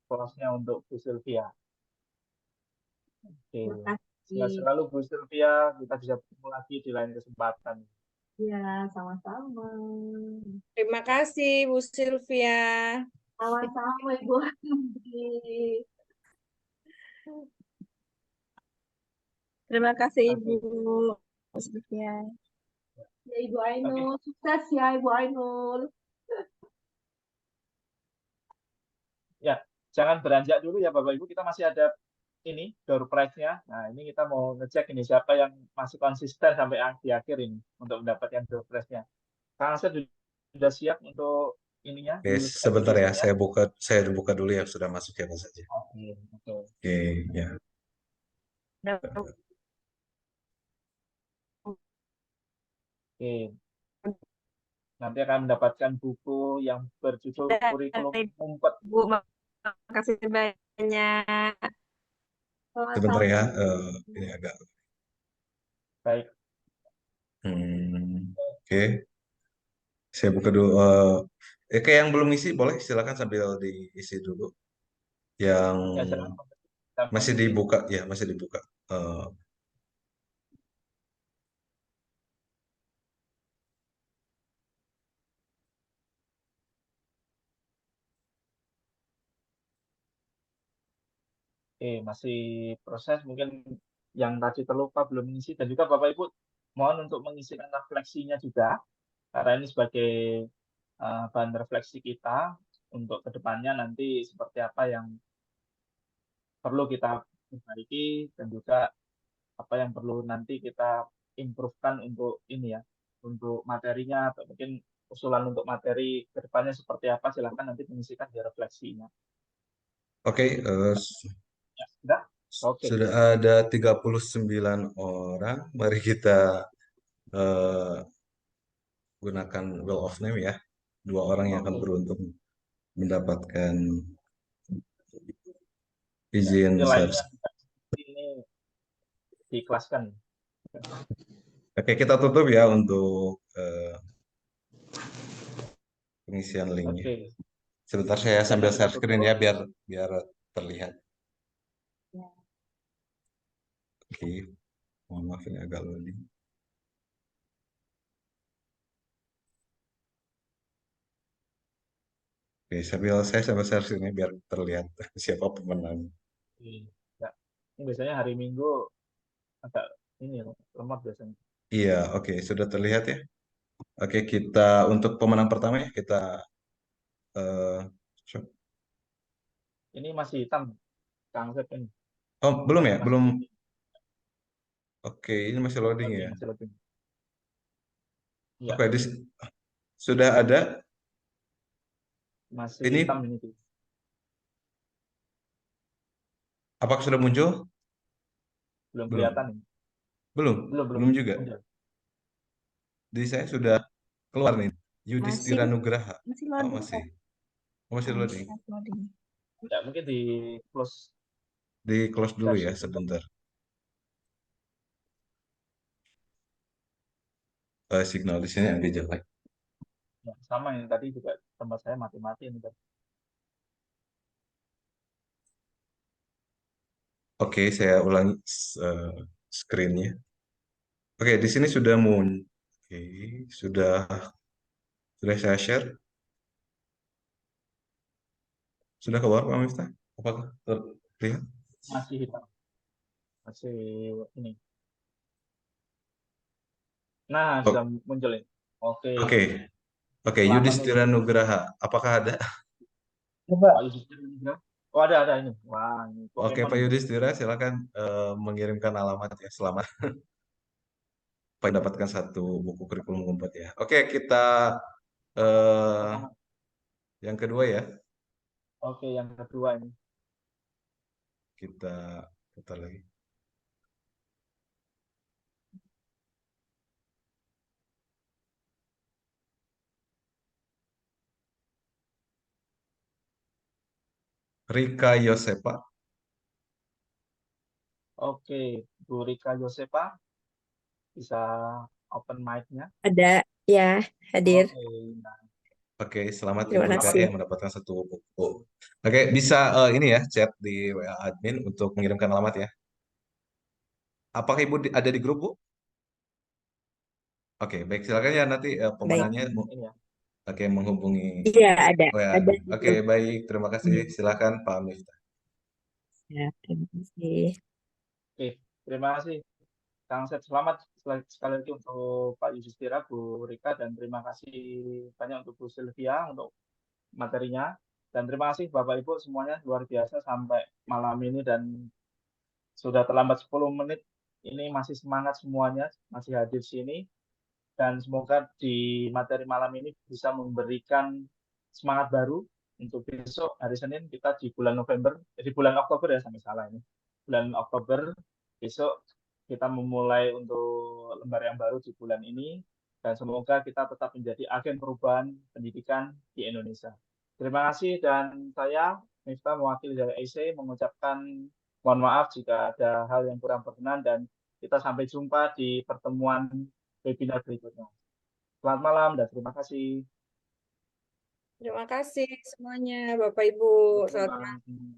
Applause-nya untuk Bu Sylvia. Oke. Terima kasih. Sehat selalu Bu Sylvia. Kita bisa bertemu lagi di lain kesempatan. Ya, sama-sama. Terima kasih Bu Sylvia. Sama-sama Ibu Andi. Terima kasih Oke. Ibu Sylvia. Ya Ibu Ainul, sukses ya Ibu Ainul. Ya, jangan beranjak dulu ya Bapak Ibu. Kita masih ada ini door prize-nya. Nah, ini kita mau ngecek ini siapa yang masih konsisten sampai di akhir ini untuk mendapatkan door prize-nya. Kang Asep sudah siap untuk ininya? Oke, sebentar ya, saya buka dulu yang sudah masuk siapa saja. Oke, betul. Oke, ya. Oke. Nanti akan mendapatkan buku yang berjudul Kurikulum Umpet. Bu, makasih banyak. Sebentar ya, Sama-sama. ini agak. Baik. Oke, saya buka dulu. Oke, yang belum isi boleh silakan sambil diisi dulu. Yang Ya, silakan. masih dibuka, ya masih dibuka. Oke, masih proses mungkin yang tadi terlupa belum mengisi dan juga Bapak Ibu mohon untuk mengisikan refleksinya juga karena ini sebagai bahan refleksi kita untuk kedepannya nanti seperti apa yang perlu kita perbaiki dan juga apa yang perlu nanti kita improve-kan untuk ini ya, untuk materinya atau mungkin usulan untuk materi kedepannya seperti apa silahkan nanti mengisikan di refleksinya. Oke, Ya, sudah? Oke. sudah ada 39 orang. Mari kita gunakan Wheel of Name ya. 2 orang yang akan Oke. beruntung mendapatkan izin Nilainya share. ini diikhlaskan. Oke, kita tutup ya untuk pengisian linknya. Oke. Sebentar saya sambil share screen ya biar terlihat. Oke, mohon maaf ini agak loading. Oke, saya sambil share screen biar terlihat siapa pemenang. Ya. Ini biasanya hari Minggu agak ini lemot biasanya. Iya, oke, sudah terlihat ya. Oke, kita untuk pemenang pertama ya kita show. Ini masih hitam, Kang Sep ini. Oh, belum ya? Masih Belum. putih. Oke, ini masih loading ya. Masih loading. Ya, Oke, sudah ada. masih Ini hitam ini. apakah sudah muncul? Belum Belum. kelihatan ini. Belum Belum juga. muncul. Di saya sudah keluar nih. Yudhistira Masih. Nugraha. Masih Oh, loading. masih. Masih loading. Mas loading. Ya, mungkin di close Di close dulu ya versi sebentar. Signal di sini agak jelek. ya, sama yang tadi juga tempat saya mati-mati ini. Oke, saya ulangi screen-nya. Oke, di sini sudah Oke, sudah saya share. Sudah keluar Pak Miftah? Apakah terlihat? Masih hitam. Masih ini. Nah, sudah Oh, muncul ini. Oke. Oke, oke. Selamat Yudhistira Nugraha. Apakah ada? Pak Yudhistira juga. Oh, ada ini. Wah, ini Oke, Pokemon Pak ini. Yudhistira, silakan mengirimkan alamat ya. Selamat mendapatkan satu buku kurikulum keempat ya. Oke, kita eh, yang kedua ya. Oke, yang kedua ini. Kita putar lagi. Rika Yosepa. Oke, Bu Rika Yosepa bisa open mic-nya. Ada ya, hadir. Oke, nah, Oke, selamat Terima Ibu Rika kasih. ya mendapatkan satu buku. Oke, bisa ini ya chat di WA admin untuk mengirimkan alamat ya. Apakah Ibu ada di grup, Bu? Oke, baik silakan ya nanti Baik. pemenangnya ini ya. oke menghubungi Iya, ada WA di admin. Oke, grup. baik, terima kasih. Silakan Pak Miftah. Ya, terima kasih. Oke, terima kasih. Kang Sep, selamat sekali lagi untuk Pak Yudhistira, Bu Rika, dan terima kasih banyak untuk Bu Sylvia untuk materinya. Dan terima kasih Bapak Ibu semuanya luar biasa sampai malam ini dan sudah terlambat 10 menit. Ini masih semangat semuanya, masih hadir sini. Dan semoga di materi malam ini bisa memberikan semangat baru untuk besok hari Senin kita di bulan November, di bulan Oktober ya sampai salah ini. Bulan Oktober besok kita memulai untuk lembar yang baru di bulan ini dan semoga kita tetap menjadi agen perubahan pendidikan di Indonesia. Terima kasih dan saya Miftah mewakili dari IC mengucapkan mohon maaf jika ada hal yang kurang berkenan dan kita sampai jumpa di pertemuan webinar berikutnya. Selamat malam dan terima kasih. Terima kasih semuanya, Bapak Ibu. Selamat malam. Terima kasih.